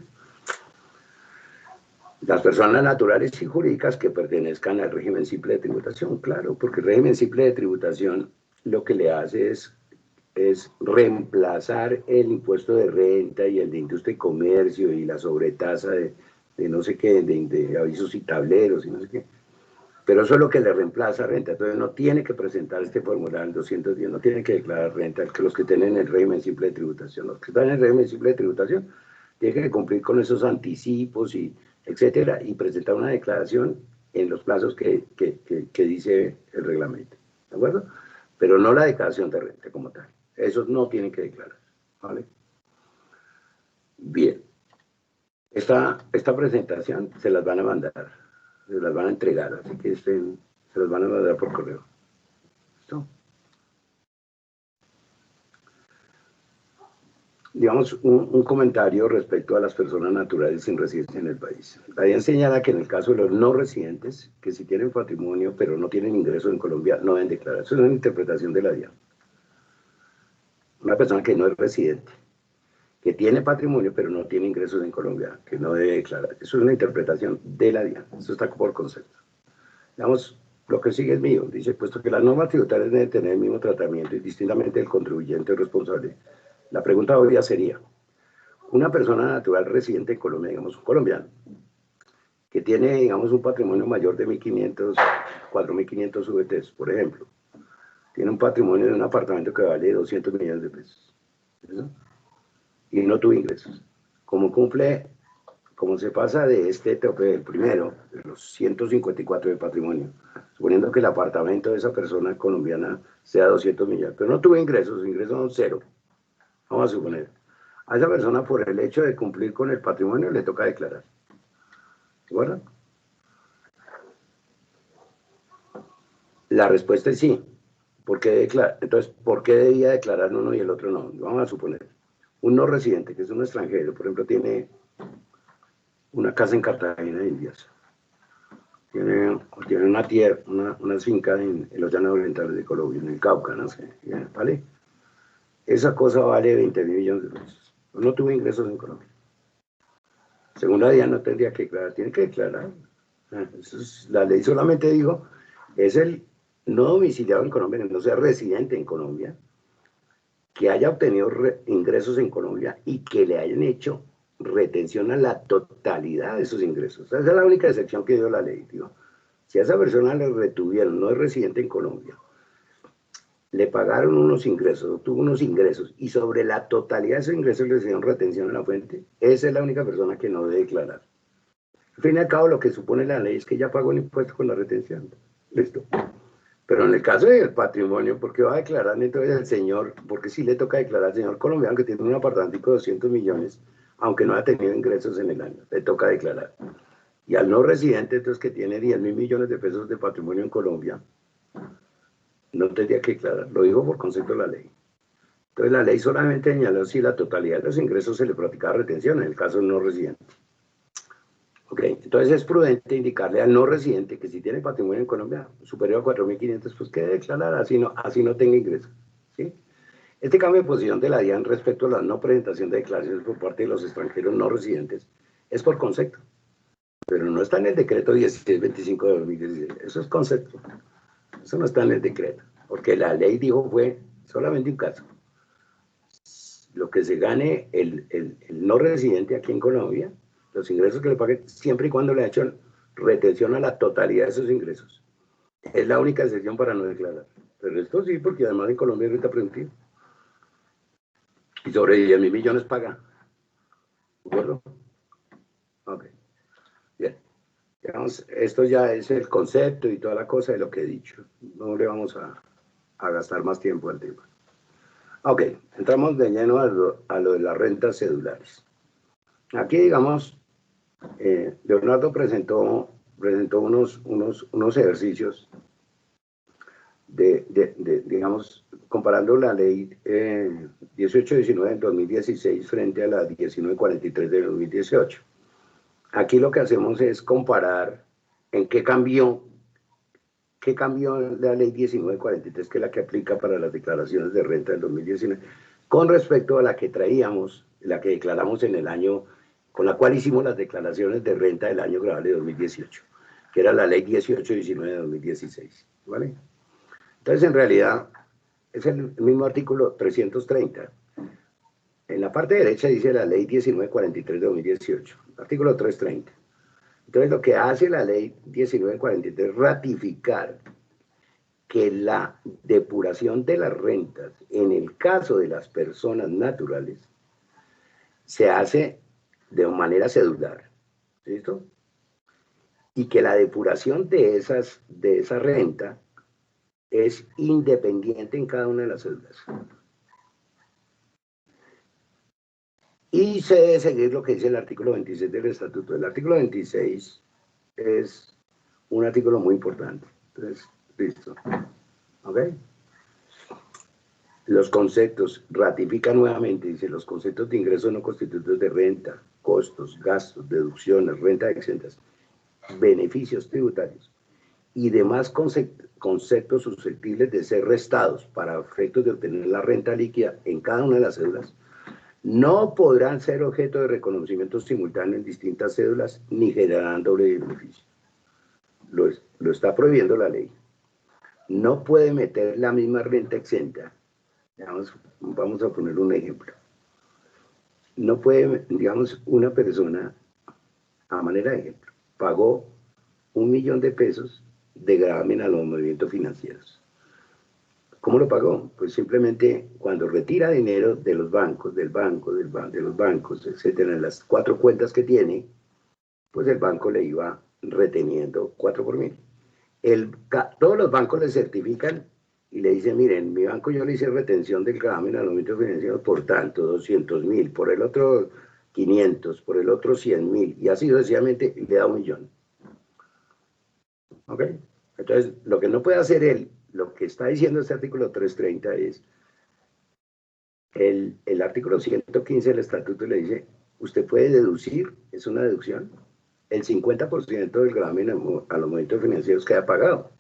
Las personas naturales y jurídicas que pertenezcan al régimen simple de tributación, claro, porque el régimen simple de tributación lo que le hace es reemplazar el impuesto de renta y el de industria y comercio y la sobretasa de no sé qué, de avisos y tableros y no sé qué. Pero eso es lo que le reemplaza renta. Entonces no tiene que presentar este formulario 210, no tiene que declarar renta que los que tienen el régimen simple de tributación. Los que están en el régimen simple de tributación tienen que cumplir con esos anticipos y etcétera, y presentar una declaración en los plazos que dice el reglamento. ¿De acuerdo? Pero no la declaración de renta como tal. Esos no tienen que declarar. ¿Vale? Bien. Esta presentación se las van a mandar, se las van a entregar, así que se las van a mandar por correo. ¿Listo? Digamos, un comentario respecto a las personas naturales sin residencia en el país. La DIAN señala que en el caso de los no residentes, que si tienen patrimonio pero no tienen ingresos en Colombia, no deben declarar. Eso es una interpretación de la DIAN. Una persona que no es residente, que tiene patrimonio pero no tiene ingresos en Colombia, que no debe declarar. Eso es una interpretación de la DIAN. Eso está por concepto. Digamos, lo que sigue es mío. Dice, puesto que las normas tributarias deben tener el mismo tratamiento y distintamente el contribuyente responsable, la pregunta obvia sería, una persona natural residente en Colombia, digamos un colombiano, que tiene, digamos, un patrimonio mayor de 1.500, 4.500 VTs, por ejemplo, tiene un patrimonio de un apartamento que vale 200 millones de pesos, ¿eso? Y no tuvo ingresos. Como se pasa de este tope, el primero, de los 154 de patrimonio, suponiendo que el apartamento de esa persona colombiana sea 200 millones, pero no tuvo ingresos, los ingresos son cero, vamos a suponer. A esa persona, por el hecho de cumplir con el patrimonio, le toca declarar. ¿De acuerdo? La respuesta es sí. Entonces, ¿por qué debía declarar uno y el otro no? Vamos a suponer. Un no residente, que es un extranjero, por ejemplo, tiene una casa en Cartagena de Indias. Tiene una tierra, una finca en los llanos orientales de Colombia, en el Cauca, no sé, ¿vale? Esa cosa vale 20.000 millones de pesos. No tuvo ingresos en Colombia. Según la DIAN no tendría que declarar, tiene que declarar. La ley solamente dijo, es el no domiciliado en Colombia, que no sea residente en Colombia, que haya obtenido ingresos en Colombia y que le hayan hecho retención a la totalidad de esos ingresos. Esa es la única excepción que dio la ley. Digo, si a esa persona le retuvieron, no es residente en Colombia, le pagaron unos ingresos, obtuvo unos ingresos, y sobre la totalidad de esos ingresos le hicieron retención en la fuente, esa es la única persona que no debe declarar. Al fin y al cabo, lo que supone la ley es que ya pagó el impuesto con la retención. Listo. Pero en el caso del patrimonio, ¿por qué va a declarar entonces el señor? Porque sí le toca declarar al señor colombiano que tiene un apartamento de 200 millones, aunque no haya tenido ingresos en el año, le toca declarar. Y al no residente, entonces que tiene 10.000 millones de pesos de patrimonio en Colombia, no tendría que declarar, lo digo por concepto de la ley. Entonces la ley solamente señaló si la totalidad de los ingresos se le practicaba retención, en el caso del no residente. Ok, entonces es prudente indicarle al no residente que si tiene patrimonio en Colombia superior a 4.500, pues que debe declarar, así no tenga ingresos. ¿Sí? Este cambio de posición de la DIAN respecto a la no presentación de declaraciones por parte de los extranjeros no residentes es por concepto, pero no está en el decreto 1625 de 2016, eso es concepto, eso no está en el decreto, porque la ley dijo fue solamente un caso. Lo que se gane el no residente aquí en Colombia, los ingresos que le paguen, siempre y cuando le ha hecho retención a la totalidad de esos ingresos. Es la única excepción para no declarar. Pero esto sí, porque además en Colombia es renta preventiva. Y sobre 10.000 millones paga. ¿De acuerdo? Ok. Bien. Digamos, esto ya es el concepto y toda la cosa de lo que he dicho. No le vamos a gastar más tiempo al tema. Ok, entramos de lleno a lo de las rentas cedulares. Aquí, digamos, Leonardo presentó unos ejercicios digamos, comparando la ley 1819 del 2016 frente a la 1943 del 2018. Aquí lo que hacemos es comparar en qué cambió la ley 1943, que es la que aplica para las declaraciones de renta del 2019, con respecto a la que traíamos, la que declaramos en el año, con la cual hicimos las declaraciones de renta del año grabable de 2018, que era la ley 1819 de 2016, ¿vale? Entonces, en realidad, es el mismo artículo 330. En la parte derecha dice la ley 1943 de 2018, artículo 330. Entonces, lo que hace la ley 1943 es ratificar que la depuración de las rentas, en el caso de las personas naturales, se hace de manera cedular, ¿listo? Y que la depuración de esa renta es independiente en cada una de las cédulas. Y se debe seguir lo que dice el artículo 26 del Estatuto. El artículo 26 es un artículo muy importante. Entonces, listo. ¿Ok? Los conceptos, ratifica nuevamente, dice, los conceptos de ingresos no constitutivos de renta, costos, gastos, deducciones, rentas exentas, beneficios tributarios y demás conceptos susceptibles de ser restados para efectos de obtener la renta líquida en cada una de las cédulas, no podrán ser objeto de reconocimiento simultáneo en distintas cédulas ni generarán doble beneficio. Lo está prohibiendo la ley. No puede meter la misma renta exenta. Vamos a poner un ejemplo. No puede, digamos, una persona, a manera de ejemplo, pagó 1 millón de pesos de gravamen a los movimientos financieros. ¿Cómo lo pagó? Pues simplemente cuando retira dinero de los bancos, de los bancos, etcétera, en las 4 cuentas que tiene, pues el banco le iba reteniendo 4 por 1000. Todos los bancos le certifican y le dicen, miren, mi banco yo le hice retención del gravamen a los movimientos financieros por tanto, 200.000, por el otro 500, por el otro 100.000, y así sucesivamente le da 1 millón. ¿Ok? Entonces, lo que no puede hacer él, lo que está diciendo este artículo 330 es, el artículo 115 del estatuto le dice, usted puede deducir, es una deducción, el 50% del gravamen a los movimientos financieros que ha pagado.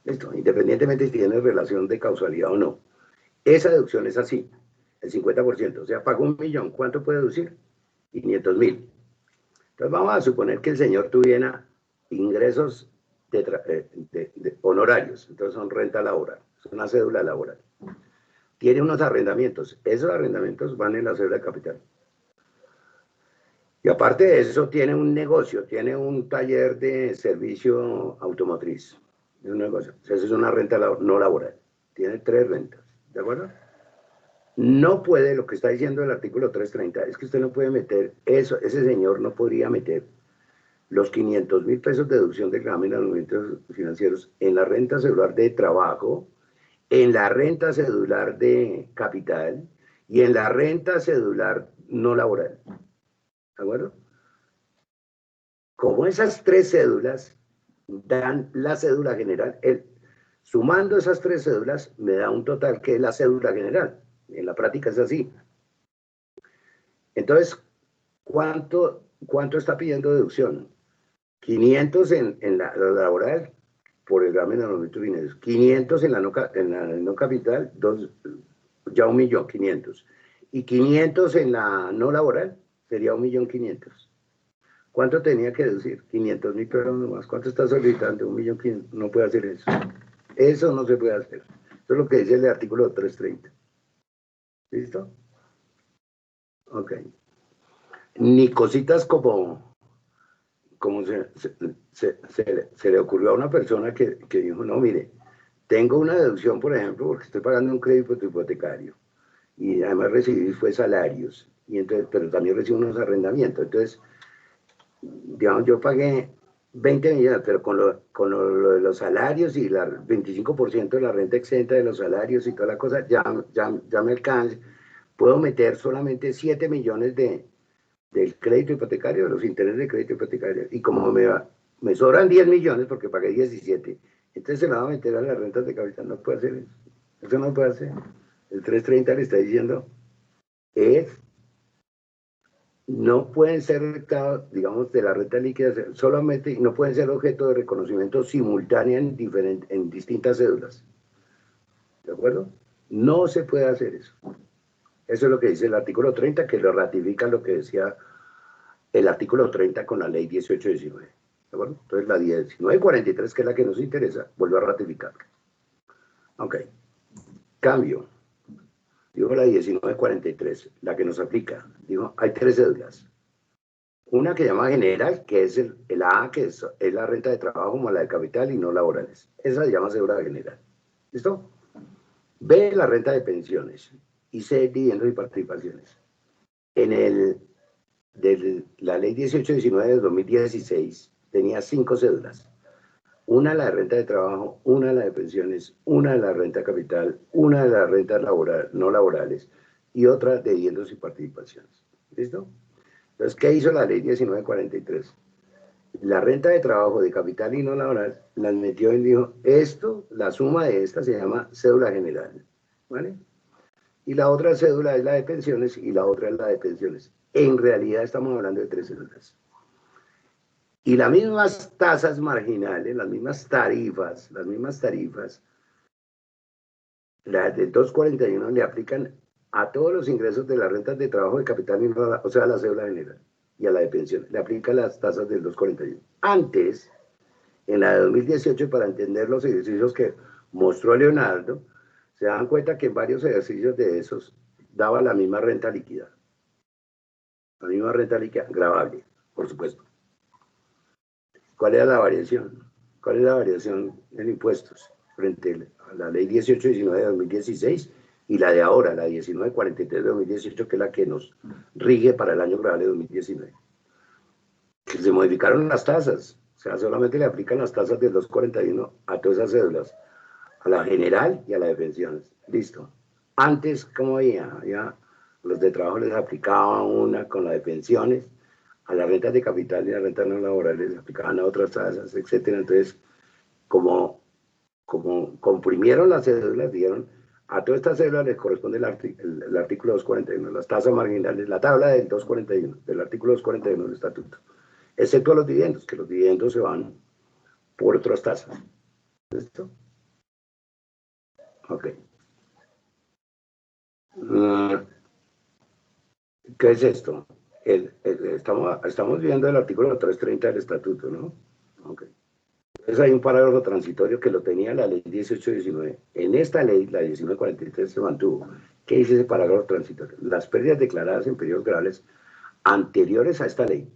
Esto, independientemente si tiene relación de causalidad o no. Esa deducción es así, el 50%. O sea, pagó 1 millón, ¿cuánto puede deducir? 500.000. Entonces vamos a suponer que el señor tuviera ingresos de honorarios, entonces son renta laboral, es una cédula laboral. Tiene unos arrendamientos, esos arrendamientos van en la cédula de capital. Y aparte de eso tiene un negocio, tiene un taller de servicio automotriz, es un negocio. Esa es una renta no laboral, tiene 3 rentas, ¿de acuerdo? No puede, lo que está diciendo el artículo 330, es que usted no puede meter eso, ese señor no podría meter los 500.000 pesos de deducción de gravamen a los movimientos financieros en la renta cedular de trabajo, en la renta cedular de capital y en la renta cedular no laboral. ¿De acuerdo? Como esas 3 cédulas dan la cédula general, sumando esas 3 cédulas me da un total que es la cédula general. En la práctica es así. Entonces, ¿cuánto está pidiendo deducción? 500 en la laboral por el gravamen a los movimientos financieros, 500 en la no capital, ya 1.500.000. Y 500 en la no laboral sería 1.500.000. ¿Cuánto tenía que deducir? 500.000 pesos nomás. ¿Cuánto está solicitando? 1.500.000. No puede hacer eso. Eso no se puede hacer. Eso es lo que dice el artículo 330. ¿Listo? Ok. Ni cositas como se le ocurrió a una persona que dijo, no, mire, tengo una deducción, por ejemplo, porque estoy pagando un crédito hipotecario y además recibí fue salarios, y entonces, pero también recibo unos arrendamientos. Entonces, digamos, yo pagué 20 millones, pero con lo de los salarios y el 25% de la renta exenta de los salarios y toda la cosa, ya me alcanza. Puedo meter solamente 7 millones del crédito hipotecario, de los intereses del crédito hipotecario, y como me sobran 10 millones porque pagué 17, Entonces se la va a meter a las rentas de capital. No puede hacer eso. Eso no puede hacer. El 330 le está diciendo no pueden ser rectados, digamos, de la renta líquida, solamente no pueden ser objeto de reconocimiento simultáneo en distintas cédulas. ¿De acuerdo? No se puede hacer eso. Eso es lo que dice el artículo 30, que lo ratifica lo que decía el artículo 30 con la ley 1819. ¿De acuerdo? Entonces la 1943, que es la que nos interesa, vuelve a ratificar. Ok. Cambio. Dijo la 1943, la que nos aplica. Dijo, hay 3 cédulas. Una que llama general, que es el A, que es la renta de trabajo como la de capital y no laborales. Esa se llama cédula general. ¿Listo? B, la renta de pensiones. Y C, dividendos y participaciones. La ley 1819 de 2016 tenía 5 cédulas. Una la de renta de trabajo, una la de pensiones, una de la renta capital, una de las rentas no laborales y otra de dividendos y participaciones. ¿Listo? Entonces, ¿qué hizo la ley 1943? La renta de trabajo de capital y no laboral las metió y dijo, la suma de esta se llama cédula general. ¿Vale? Y la otra cédula es la de pensiones y la otra es la de pensiones. En realidad estamos hablando de 3 cédulas. Y las mismas tasas marginales, las mismas tarifas, las de 241 le aplican a todos los ingresos de las rentas de trabajo de capital, o sea, a la cédula general y a la de pensiones. Le aplican las tasas del 241. Antes, en la de 2018, para entender los ejercicios que mostró Leonardo, se dan cuenta que en varios ejercicios de esos daba la misma renta líquida. La misma renta líquida gravable, por supuesto. ¿Cuál era la variación? ¿Cuál es la variación en impuestos frente a la ley 1819 de 2016 y la de ahora, la 1943 de 2018, que es la que nos rige para el año gravable de 2019? Que se modificaron las tasas, o sea, solamente le aplican las tasas del 241 a todas esas cédulas, a la general y a la de pensiones. Listo. Antes, ¿cómo había? Los de trabajo les aplicaban una con la de pensiones, a las rentas de capital y a las rentas no laborales les aplicaban a otras tasas, etcétera. Entonces, como comprimieron las cédulas, dijeron, a todas estas cédulas les corresponde el artículo 241, las tasas marginales, la tabla del 241, del artículo 241 del estatuto, excepto a los dividendos, que los dividendos se van por otras tasas. ¿Listo? Ok. ¿Qué es esto? Estamos viendo el artículo 330 del estatuto, ¿no? Ok. Entonces hay un parágrafo transitorio que lo tenía la ley 1819. En esta ley, la 1943, se mantuvo. ¿Qué dice ese parágrafo transitorio? Las pérdidas declaradas en periodos graves anteriores a esta ley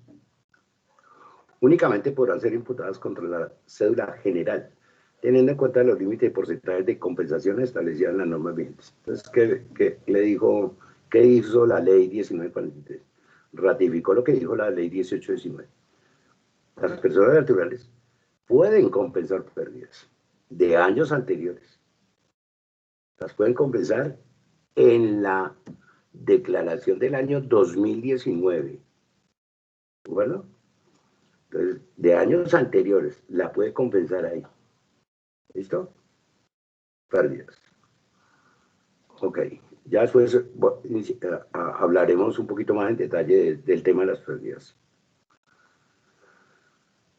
únicamente podrán ser imputadas contra la cédula general, teniendo en cuenta los límites de porcentajes de compensación establecidas en las normas vigentes. Entonces, ¿qué hizo la ley 1943? Ratificó lo que dijo la ley 1819. Las personas naturales pueden compensar pérdidas de años anteriores. Las pueden compensar en la declaración del año 2019. ¿Bueno? Entonces, de años anteriores, la puede compensar ahí. ¿Listo? Pérdidas. Ok. Ya después hablaremos un poquito más en detalle del tema de las pérdidas.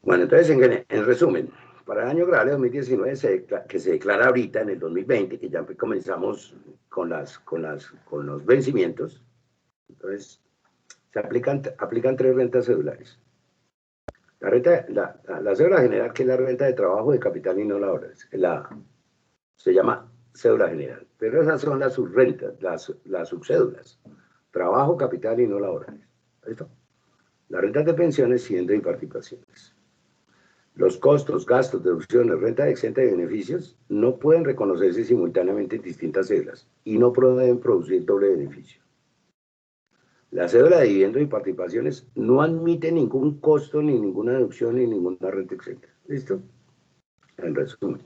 Bueno, entonces, en resumen, para el año grave 2019, que se declara ahorita en el 2020, que ya comenzamos con los vencimientos, entonces se aplican 3 rentas cedulares. La cédula general, que es la renta de trabajo de capital y no laborales, se llama cédula general, pero esas son las subrentas, las subcédulas, trabajo, capital y no laborales. ¿Listo? Las rentas de pensiones, dividendos y participaciones. Los costos, gastos, deducciones, renta exenta de beneficios no pueden reconocerse simultáneamente en distintas cédulas y no pueden producir doble beneficio. La cédula de dividendos y participaciones no admite ningún costo, ni ninguna deducción, ni ninguna renta exenta. ¿Listo? En resumen.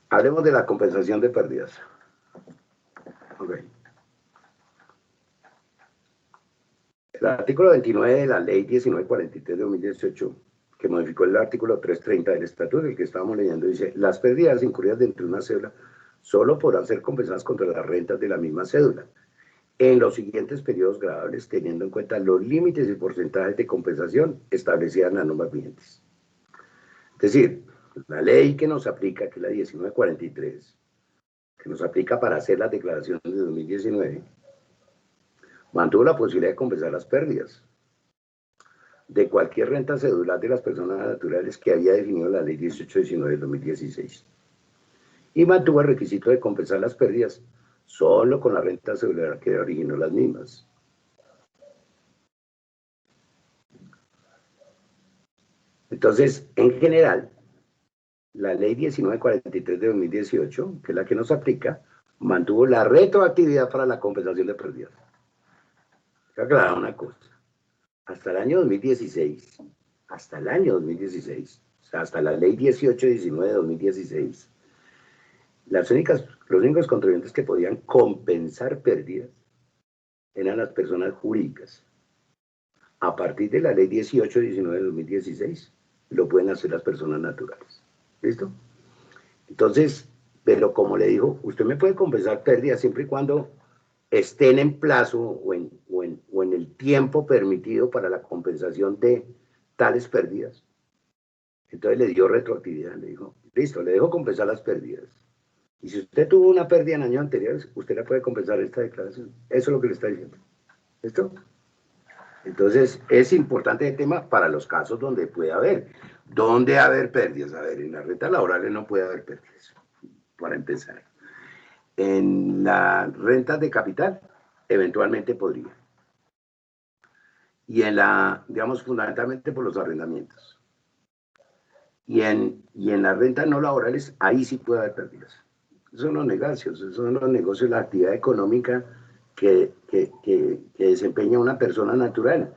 Hablemos de la compensación de pérdidas. Ok. El artículo 29 de la ley 1943 de 2018, que modificó el artículo 330 del estatuto, el que estábamos leyendo, dice: las pérdidas incurridas dentro de una cédula solo podrán ser compensadas contra las rentas de la misma cédula en los siguientes periodos gradables, teniendo en cuenta los límites y porcentajes de compensación establecidas en las normas vigentes. Es decir, la ley que nos aplica, que es la 1943, que nos aplica para hacer las declaraciones de 2019, mantuvo la posibilidad de compensar las pérdidas de cualquier renta cedular de las personas naturales que había definido la ley 1819 del 2016. Y mantuvo el requisito de compensar las pérdidas solo con la renta cedular que originó las mismas. Entonces, en general, la ley 1943 de 2018, que es la que nos aplica, mantuvo la retroactividad para la compensación de pérdidas. Quiero aclarar una cosa. Hasta el año 2016, o sea, hasta la ley 1819 de 2016, los únicos contribuyentes que podían compensar pérdidas eran las personas jurídicas. A partir de la ley 1819 de 2016, lo pueden hacer las personas naturales. ¿Listo? Entonces, pero como le dijo, usted me puede compensar pérdidas siempre y cuando estén en plazo o en el tiempo permitido para la compensación de tales pérdidas. Entonces le dio retroactividad, le dijo: listo, le dejo compensar las pérdidas. Y si usted tuvo una pérdida en años anteriores, usted la puede compensar esta declaración. Eso es lo que le está diciendo. ¿Listo? Entonces, es importante el tema para los casos donde puede haber. ¿Dónde haber pérdidas? A ver, en las rentas laborales no puede haber pérdidas, para empezar. En las rentas de capital, eventualmente podría. Y en digamos, fundamentalmente por los arrendamientos. Y en las rentas no laborales, ahí sí puede haber pérdidas. Esos son los negocios, la actividad económica que desempeña una persona natural.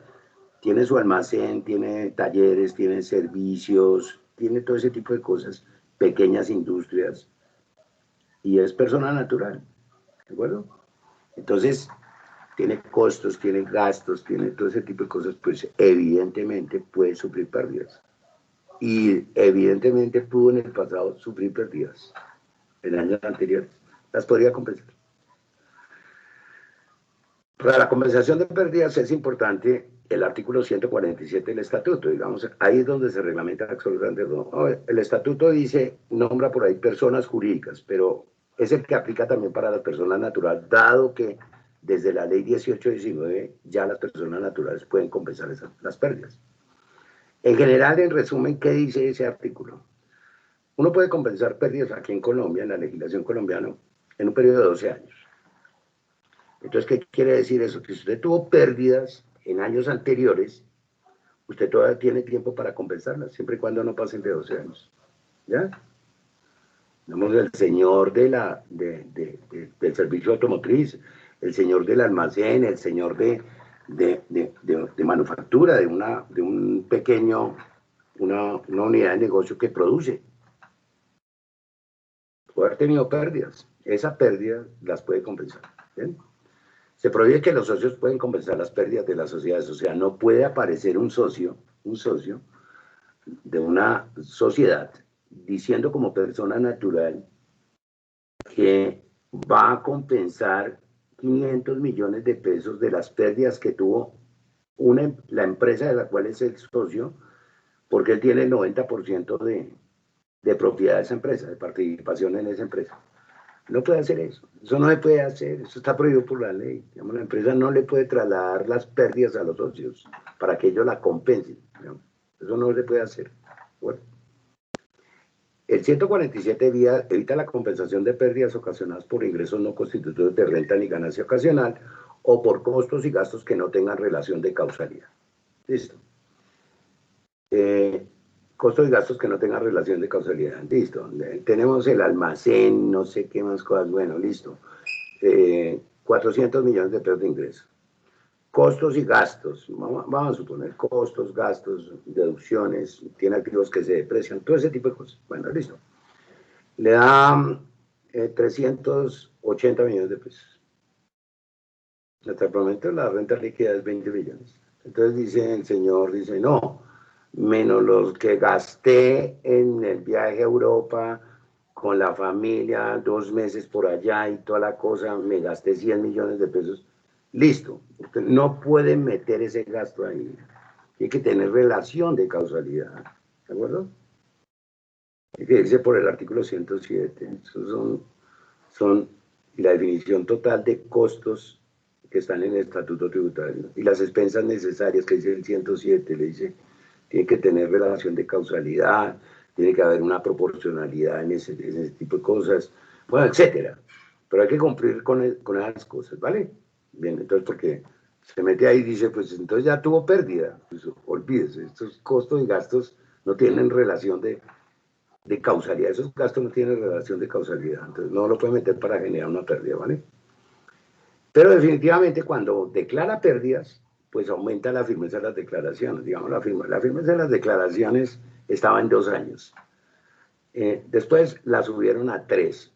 Tiene su almacén, tiene talleres, tiene servicios, tiene todo ese tipo de cosas, pequeñas industrias, y es persona natural, ¿de acuerdo? Entonces, tiene costos, tiene gastos, tiene todo ese tipo de cosas, pues evidentemente puede sufrir pérdidas. Y evidentemente pudo en el pasado sufrir pérdidas en años anteriores. Las podría compensar. Para la compensación de pérdidas es importante el artículo 147 del estatuto, digamos, ahí es donde se reglamenta absolutamente todo. El estatuto dice, nombra por ahí personas jurídicas, pero es el que aplica también para las personas naturales, dado que desde la ley 1819 ya las personas naturales pueden compensar las pérdidas. En general, en resumen, ¿qué dice ese artículo? Uno puede compensar pérdidas aquí en Colombia, en la legislación colombiana, en un periodo de 12 años. Entonces, ¿qué quiere decir eso? Que si usted tuvo pérdidas en años anteriores, usted todavía tiene tiempo para compensarlas, siempre y cuando no pasen de 12 años. ¿Ya? Tenemos el señor del servicio automotriz, el señor del almacén, el señor de manufactura, de una unidad de negocio que produce. Puede haber tenido pérdidas. Esa pérdida las puede compensar. ¿Bien? Se prohíbe que los socios pueden compensar las pérdidas de las sociedades. O sea, no puede aparecer un socio de una sociedad diciendo como persona natural que va a compensar 500 millones de pesos de las pérdidas que tuvo la empresa de la cual es el socio, porque él tiene el 90% de propiedad de esa empresa, de participación en esa empresa. No puede hacer eso. Eso no se puede hacer. Eso está prohibido por la ley. Digamos, la empresa no le puede trasladar las pérdidas a los socios para que ellos la compensen. Digamos. Eso no se puede hacer. Bueno. El 147 evita la compensación de pérdidas ocasionadas por ingresos no constitutivos de renta ni ganancia ocasional o por costos y gastos que no tengan relación de causalidad. Listo. Costos y gastos que no tengan relación de causalidad. Listo. Tenemos el almacén, no sé qué más cosas. Bueno, listo. 400 millones de pesos de ingresos. Costos y gastos. Vamos a suponer costos, gastos, deducciones, tiene activos que se deprecian, todo ese tipo de cosas. Bueno, listo. Le da 380 millones de pesos. Hasta el momento la renta líquida es 20 millones. Entonces dice el señor, no, menos los que gasté en el viaje a Europa con la familia, 2 meses por allá y toda la cosa, me gasté 100 millones de pesos. Listo, usted no puede meter ese gasto ahí. Tiene que tener relación de causalidad, ¿de acuerdo? Hay que irse por el artículo 107. Esos son la definición total de costos que están en el estatuto tributario. Y las expensas necesarias que dice el 107, le dice, tiene que tener relación de causalidad, tiene que haber una proporcionalidad en ese tipo de cosas, bueno, etcétera. Pero hay que cumplir con esas cosas, ¿vale? Bien, entonces porque se mete ahí y dice, pues entonces ya tuvo pérdida. Pues olvídese, estos costos y gastos no tienen relación de causalidad, esos gastos no tienen relación de causalidad, entonces no lo puede meter para generar una pérdida, ¿vale? Pero definitivamente cuando declara pérdidas, pues aumenta la firmeza de las declaraciones, digamos, la firmeza de las declaraciones estaba en 2 años, después la subieron a 3,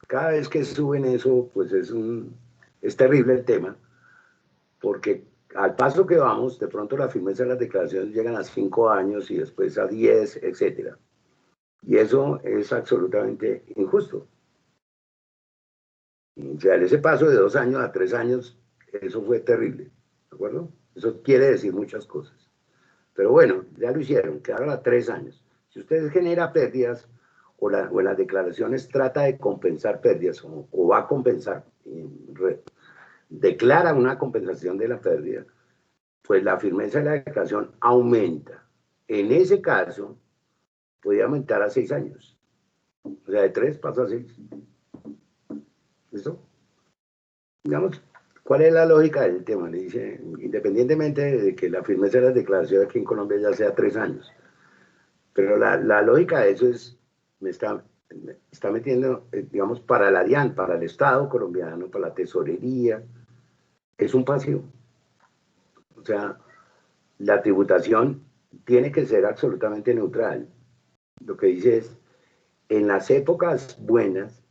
cada vez que suben eso, pues es terrible el tema, porque al paso que vamos, de pronto la firmeza de las declaraciones llegan a 5 años y después a 10, etcétera. Y eso es absolutamente injusto. O sea, ese paso de 2 años a 3 años, eso fue terrible, ¿de acuerdo? Eso quiere decir muchas cosas. Pero bueno, ya lo hicieron, quedaron a 3 años. Si usted genera pérdidas o en las declaraciones trata de compensar pérdidas o va a compensar, declara una compensación de la pérdida, pues la firmeza de la declaración aumenta. En ese caso, podría aumentar a 6 años. O sea, de 3 pasa a 6. ¿Listo? Digamos, ¿cuál es la lógica del tema? Le dice, independientemente de que la firmeza de las declaraciones aquí en Colombia ya sea 3 años, pero la lógica de eso es, me está metiendo, digamos, para la DIAN, para el Estado colombiano, para la tesorería, es un pasivo. O sea, la tributación tiene que ser absolutamente neutral. Lo que dice es, en las épocas buenas,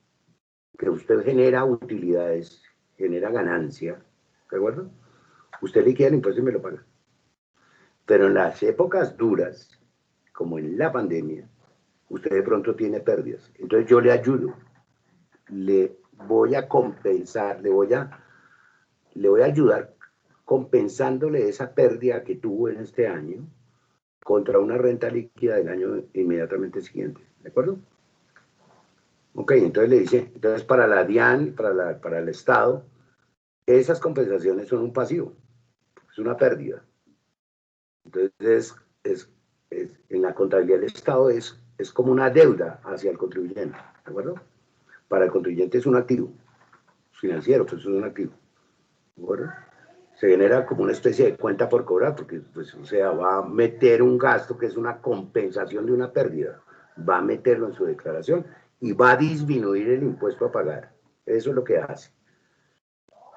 que usted genera utilidades, genera ganancia, ¿de acuerdo? Usted liquida el impuesto y me lo paga. Pero en las épocas duras, como en la pandemia, usted de pronto tiene pérdidas. Entonces yo le ayudo, le voy a compensar, le voy a ayudar compensándole esa pérdida que tuvo en este año contra una renta líquida del año inmediatamente siguiente. ¿De acuerdo? Ok, entonces le dice, entonces para la DIAN, para el Estado, esas compensaciones son un pasivo, es una pérdida. Entonces, en la contabilidad del Estado es como una deuda hacia el contribuyente, ¿de acuerdo? Para el contribuyente es un activo financiero, pues es un activo, ¿de acuerdo? Se genera como una especie de cuenta por cobrar, porque, pues, o sea, va a meter un gasto que es una compensación de una pérdida, va a meterlo en su declaración y va a disminuir el impuesto a pagar. Eso es lo que hace.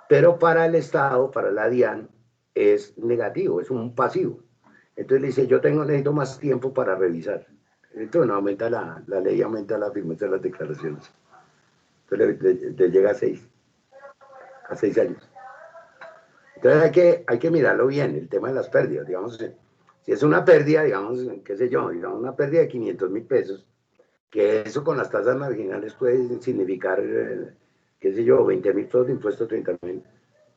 Pero para el Estado, para la DIAN, es negativo, es un pasivo. Entonces le dice, yo necesito más tiempo para revisar. Entonces no aumenta la ley, aumenta la firmeza de las declaraciones. Entonces le llega a 6 años. Entonces hay que mirarlo bien, el tema de las pérdidas. Digamos, si es una pérdida, digamos, qué sé yo, digamos, una pérdida de 500.000 pesos, que eso con las tasas marginales puede significar, qué sé yo, 20.000 pesos de impuesto, 30.000.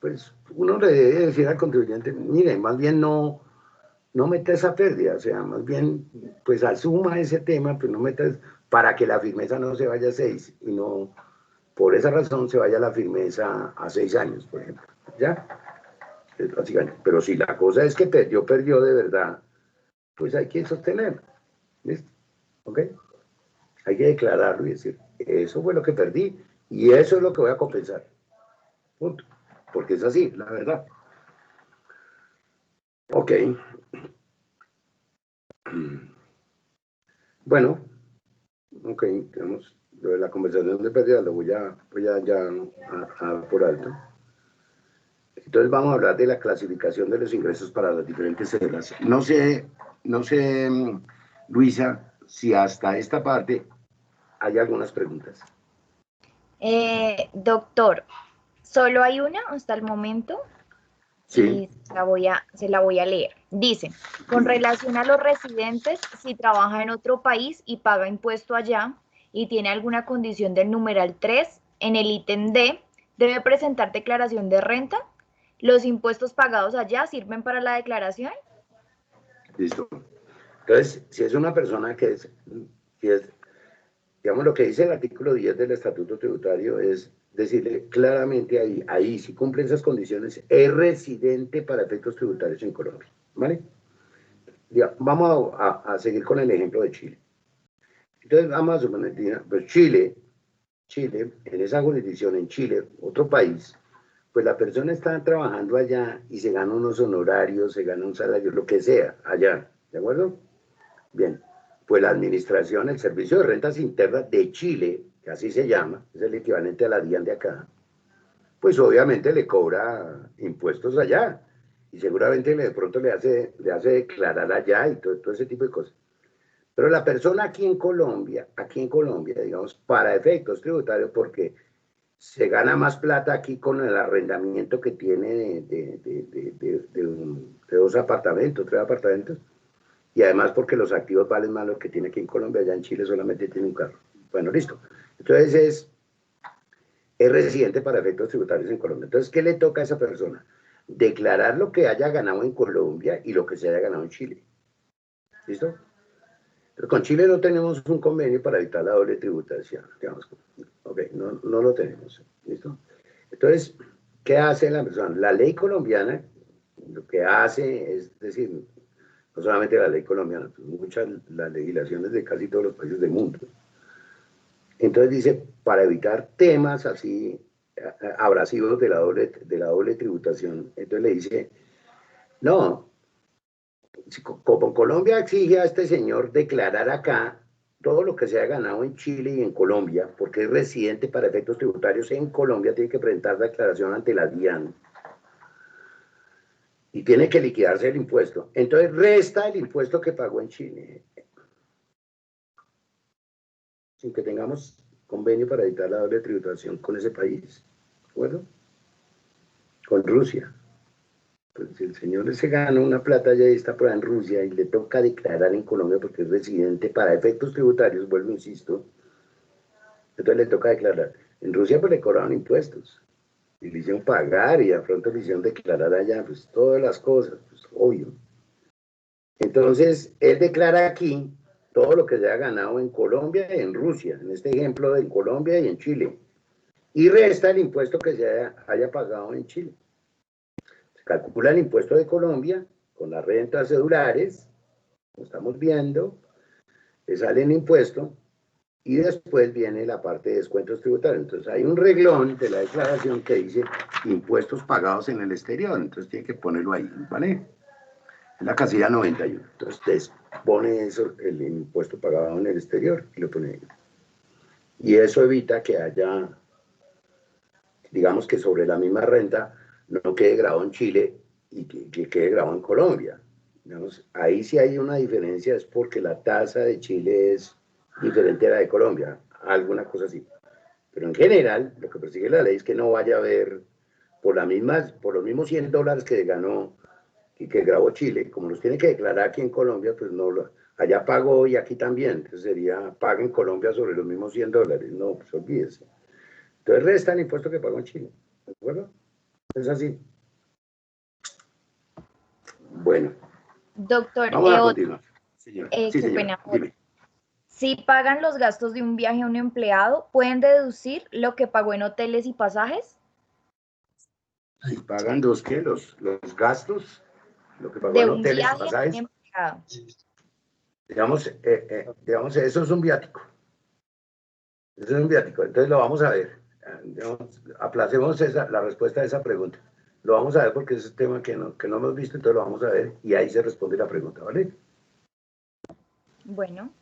Pues uno le debe decir al contribuyente, mire, más bien no meta esa pérdida, o sea, más bien, pues asuma ese tema, pues no metas, para que la firmeza no se vaya a 6, y no, por esa razón se vaya la firmeza a 6 años, por ejemplo, ¿ya? Básicamente. Pero si la cosa es que perdió de verdad, pues hay que sostenerlo, ¿listo? ¿Ok? Hay que declararlo y decir, eso fue lo que perdí, y eso es lo que voy a compensar, punto, porque es así, la verdad. Ok. Bueno, ok, tenemos lo de la conversación de pérdida, lo voy a por alto. Entonces vamos a hablar de la clasificación de los ingresos para las diferentes cédulas. No sé, Luisa, si hasta esta parte hay algunas preguntas. Doctor, ¿solo hay una hasta el momento? Sí. Y se la voy a leer. Dice, con relación a los residentes, si trabaja en otro país y paga impuesto allá y tiene alguna condición del numeral 3, en el ítem D, debe presentar declaración de renta. ¿Los impuestos pagados allá sirven para la declaración? Listo. Entonces, si es una persona que es, digamos, lo que dice el artículo 10 del Estatuto Tributario es decirle claramente ahí si cumple esas condiciones, es residente para efectos tributarios en Colombia, ¿vale? Ya, vamos a seguir con el ejemplo de Chile. Entonces, vamos a suponer, pues Chile, en esa jurisdicción, en Chile, otro país, pues la persona está trabajando allá y se gana unos honorarios, se gana un salario, lo que sea, allá, ¿de acuerdo? Bien, pues la administración, el Servicio de Rentas Internas de Chile, que así se llama, es el equivalente a la DIAN de acá, pues obviamente le cobra impuestos allá y seguramente de pronto le hace declarar allá y todo ese tipo de cosas. Pero la persona aquí en Colombia, digamos, para efectos tributarios, porque se gana más plata aquí con el arrendamiento que tiene de 2 apartamentos, 3 apartamentos, y además porque los activos valen más los que tiene aquí en Colombia, allá en Chile solamente tiene un carro. Bueno, listo. Entonces es residente para efectos tributarios en Colombia. Entonces, ¿qué le toca a esa persona? Declarar lo que haya ganado en Colombia y lo que se haya ganado en Chile. ¿Listo? Pero con Chile no tenemos un convenio para evitar la doble tributación. Digamos, ok, no lo tenemos. ¿Listo? Entonces, ¿qué hace la persona? La ley colombiana lo que hace es decir, no solamente la ley colombiana, muchas las legislaciones de casi todos los países del mundo. Entonces dice, para evitar temas así abrasivos de la doble tributación, entonces le dice, no, como Colombia exige a este señor declarar acá todo lo que se ha ganado en Chile y en Colombia, porque es residente para efectos tributarios en Colombia, tiene que presentar declaración ante la DIAN y tiene que liquidarse el impuesto. Entonces resta el impuesto que pagó en Chile, sin que tengamos convenio para evitar la doble tributación con ese país, ¿de acuerdo? Con Rusia. Pues si el señor se gana una plata ya está por ahí en Rusia y le toca declarar en Colombia porque es residente para efectos tributarios, vuelvo, insisto, entonces le toca declarar. En Rusia pues le cobraron impuestos y le hicieron pagar y de pronto le hicieron declarar allá, pues todas las cosas, pues obvio. Entonces él declara aquí todo lo que se ha ganado en Colombia y en Rusia, en este ejemplo en Colombia y en Chile, y resta el impuesto que se haya pagado en Chile. Se calcula el impuesto de Colombia con las rentas cedulares, como estamos viendo, le sale el impuesto y después viene la parte de descuentos tributarios. Entonces hay un reglón de la declaración que dice impuestos pagados en el exterior, entonces tiene que ponerlo ahí, ¿vale? En la casilla 91. Entonces pone eso, el impuesto pagado en el exterior, y lo pone ahí. Y eso evita que haya, digamos que sobre la misma renta, no quede grabado en Chile y que quede grabado en Colombia. Digamos, ahí sí hay una diferencia, es porque la tasa de Chile es diferente a la de Colombia, alguna cosa así. Pero en general, lo que persigue la ley es que no vaya a haber, por los mismos $100 que ganó y que grabó Chile, como los tiene que declarar aquí en Colombia, pues no allá pagó y aquí también, entonces sería, paga en Colombia sobre los mismos $100, no, pues olvídese. Entonces resta el impuesto que pagó en Chile, ¿de acuerdo? Es así. Bueno. Doctor, Vamos a continuar. Señora. Sí, qué señora, pena. dime. Si pagan los gastos de un viaje a un empleado, ¿pueden deducir lo que pagó en hoteles y pasajes? Si pagan los gastos, lo que pagó De en un hoteles y viaje a un pasajes, empleado. digamos, eso es un viático. Eso es un viático. Entonces lo vamos a ver. Digamos, aplacemos la respuesta a esa pregunta. Lo vamos a ver porque es un tema que no hemos visto, entonces lo vamos a ver y ahí se responde la pregunta, ¿vale? Bueno.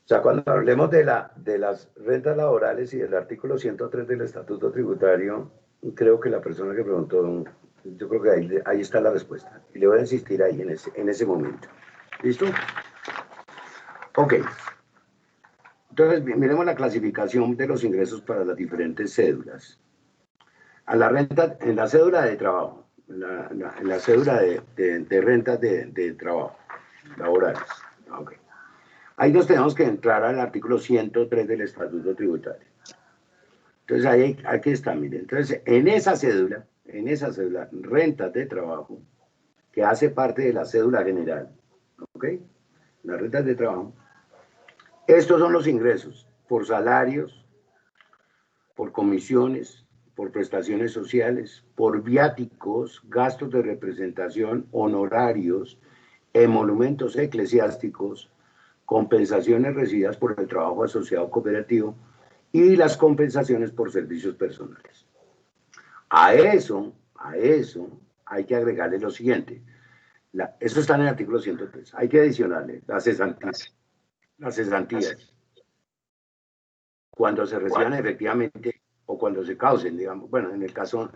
O sea, cuando hablemos de las rentas laborales y del artículo 103 del Estatuto Tributario, creo que la persona que preguntó, yo creo que ahí está la respuesta. Y le voy a insistir ahí en ese momento. ¿Listo? Ok. Entonces, miremos la clasificación de los ingresos para las diferentes cédulas. A la renta, en la cédula de trabajo, la cédula de rentas de trabajo laborales. Okay. Ahí nos tenemos que entrar al artículo 103 del Estatuto Tributario. Entonces, ahí, aquí está, miren. Entonces, en esa cédula, rentas de trabajo, que hace parte de la cédula general, ¿ok? Las rentas de trabajo. Estos son los ingresos por salarios, por comisiones, por prestaciones sociales, por viáticos, gastos de representación, honorarios, emolumentos eclesiásticos, compensaciones recibidas por el trabajo asociado cooperativo y las compensaciones por servicios personales. A eso hay que agregarle lo siguiente. Eso está en el artículo 103. Hay que adicionarle las cesantías. Las cesantías. Cuando se reciban efectivamente o cuando se causen, digamos, bueno, en el caso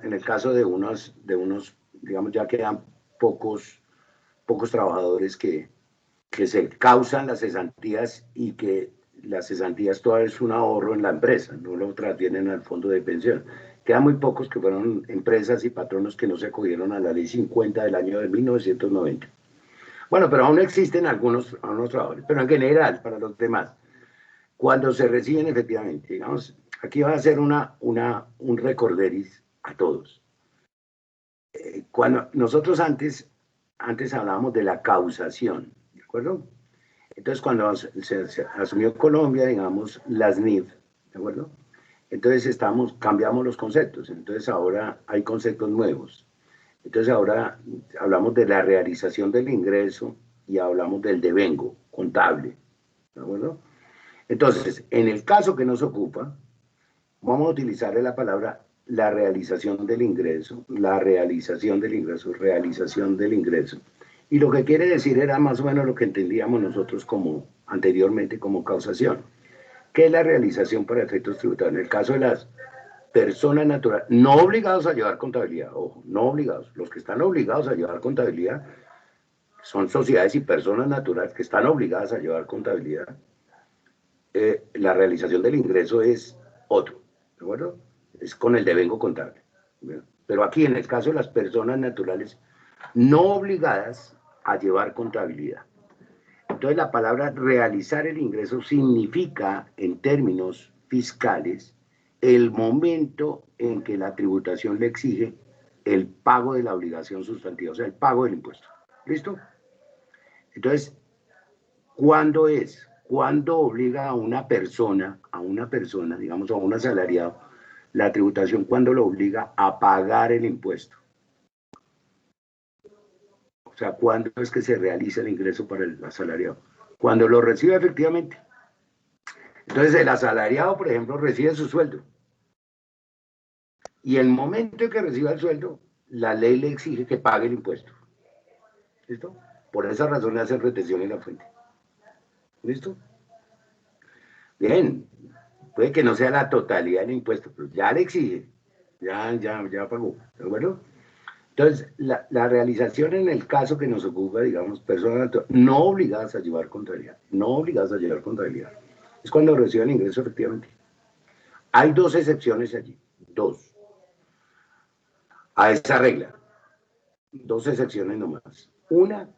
de unos, digamos, ya quedan pocos trabajadores que se causan las cesantías y que las cesantías todavía es un ahorro en la empresa, no lo transfieren al fondo de pensión. Quedan muy pocos que fueron empresas y patronos que no se acogieron a la ley 50 del año de 1990. Bueno, pero aún existen algunos trabajadores, pero en general, para los demás, cuando se reciben efectivamente, digamos, aquí va a ser un recorderis a todos. Cuando nosotros antes hablábamos de la causación, ¿de acuerdo? Entonces, cuando se asumió Colombia, digamos, las NIF, ¿de acuerdo? Entonces cambiamos los conceptos, entonces ahora hay conceptos nuevos. Entonces ahora hablamos de la realización del ingreso y hablamos del devengo contable, ¿de acuerdo? Entonces, en el caso que nos ocupa, vamos a utilizar la palabra la realización del ingreso, realización del ingreso. Y lo que quiere decir era más o menos lo que entendíamos nosotros anteriormente como causación. ¿Qué es la realización para efectos tributarios? En el caso de las personas naturales, no obligados a llevar contabilidad, ojo, no obligados. Los que están obligados a llevar contabilidad son sociedades y personas naturales que están obligadas a llevar contabilidad. La realización del ingreso es otro, ¿de acuerdo? Es con el devengo contable. Pero aquí, en el caso de las personas naturales no obligadas a llevar contabilidad. Entonces, la palabra realizar el ingreso significa, en términos fiscales, el momento en que la tributación le exige el pago de la obligación sustantiva, o sea, el pago del impuesto. ¿Listo? Entonces, ¿cuándo es? ¿Cuándo obliga a una persona, digamos, a un asalariado, la tributación, cuándo lo obliga a pagar el impuesto? O sea, ¿cuándo es que se realiza el ingreso para el asalariado? Cuando lo recibe efectivamente. Entonces, el asalariado, por ejemplo, recibe su sueldo. Y el momento en que reciba el sueldo, la ley le exige que pague el impuesto. ¿Listo? Por esa razón le hacen retención en la fuente. ¿Listo? Bien. Puede que no sea la totalidad del impuesto, pero ya le exige. Ya pagó. ¿De acuerdo? Entonces, la realización en el caso que nos ocupa, digamos, personas no obligadas a llevar contabilidad, es cuando reciben el ingreso efectivamente. Hay dos excepciones allí, a esa regla, dos excepciones nomás. Una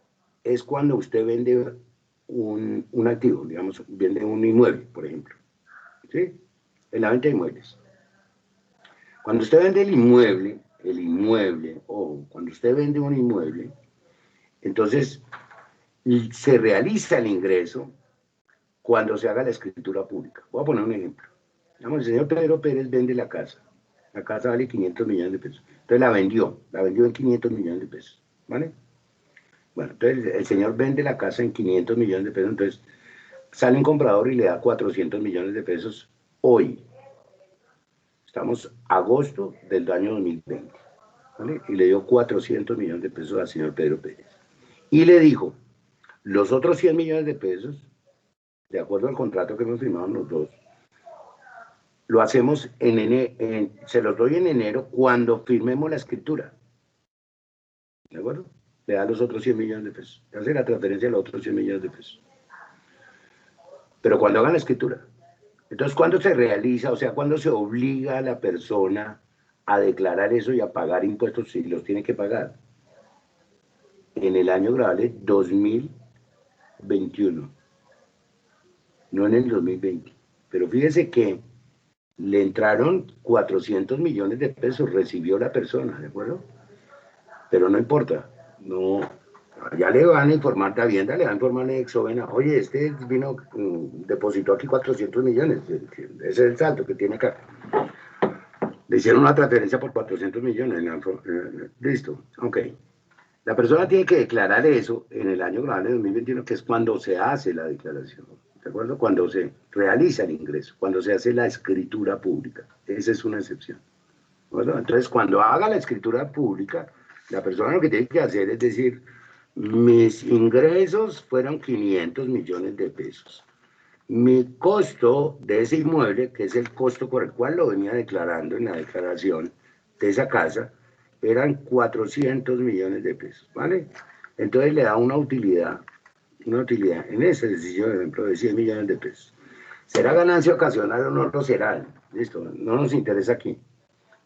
es cuando usted vende un activo, digamos, vende un inmueble, por ejemplo, ¿sí? En la venta de inmuebles. Cuando usted vende el inmueble, o cuando usted vende un inmueble, entonces se realiza el ingreso cuando se haga la escritura pública. Voy a poner un ejemplo. Digamos, el señor Pedro Pérez vende la casa vale 500 millones de pesos, entonces la vendió en 500 millones de pesos, ¿vale? Bueno, entonces el señor vende la casa en 500 millones de pesos, entonces sale un comprador y le da 400 millones de pesos hoy. Estamos agosto del año 2020, ¿vale? Y le dio 400 millones de pesos al señor Pedro Pérez. Y le dijo, los otros 100 millones de pesos, de acuerdo al contrato que hemos firmado los dos, lo hacemos se los doy en enero cuando firmemos la escritura. ¿De acuerdo? Le da los otros 100 millones de pesos. Le hace la transferencia de los otros 100 millones de pesos. Pero cuando hagan la escritura. Entonces, ¿cuándo se realiza? O sea, ¿cuándo se obliga a la persona a declarar eso y a pagar impuestos si los tiene que pagar en el año grabable 2021, no en el 2020. Pero fíjese que le entraron 400 millones de pesos, recibió la persona, ¿de acuerdo? Pero no importa, no, ya le van a informar de Hacienda, le van a informar de Exovena, oye, este vino, depositó aquí 400 millones, ese es el saldo que tiene acá. Le hicieron una transferencia por 400 millones, listo, ok. La persona tiene que declarar eso en el año grabable de 2021, que es cuando se hace la declaración, ¿de acuerdo? Cuando se realiza el ingreso, cuando se hace la escritura pública. Esa es una excepción. ¿Verdad? Entonces, cuando haga la escritura pública, la persona lo que tiene que hacer es decir, mis ingresos fueron 500 millones de pesos. Mi costo de ese inmueble, que es el costo por el cual lo venía declarando en la declaración de esa casa, eran 400 millones de pesos, ¿vale? Entonces le da una utilidad en ese ejercicio, por ejemplo, de 100 millones de pesos. ¿Será ganancia ocasional o no lo será? Listo, no nos interesa aquí,